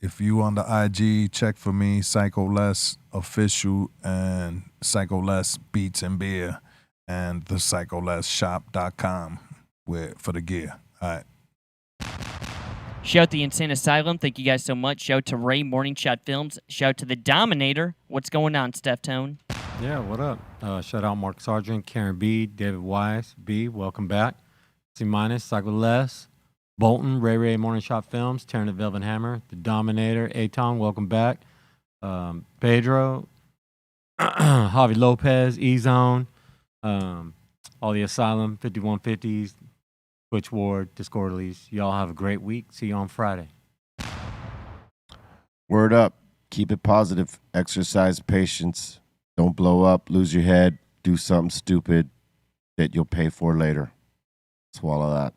if you on the IG, check for me, Psycho Les Official and Psycho Les Beats and Beer and the PsychoLesShop.com for the gear. All right. Shout out to the Insane Asylum. Thank you guys so much. Shout out to Ray, Morning Shot Films. Shout out to the Dominator. What's going on, Steph Tone? Yeah, what up? Shout out Mark Sargent, Karen B, David Wise, B, welcome back. C-, Psycho Les, Bolton, Ray, Morning Shot Films, Tearing the Velvet Hammer, the Dominator, Aton, welcome back. Pedro, Javi Lopez, E-Zone, all the Asylum, 5150s, Twitch Ward, Discordlies. Y'all have a great week. See you on Friday. Word up. Keep it positive. Exercise patience. Don't blow up. Lose your head. Do something stupid that you'll pay for later. Swallow that.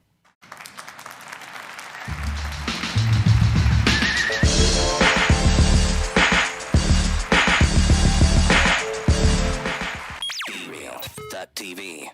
BeReal.tv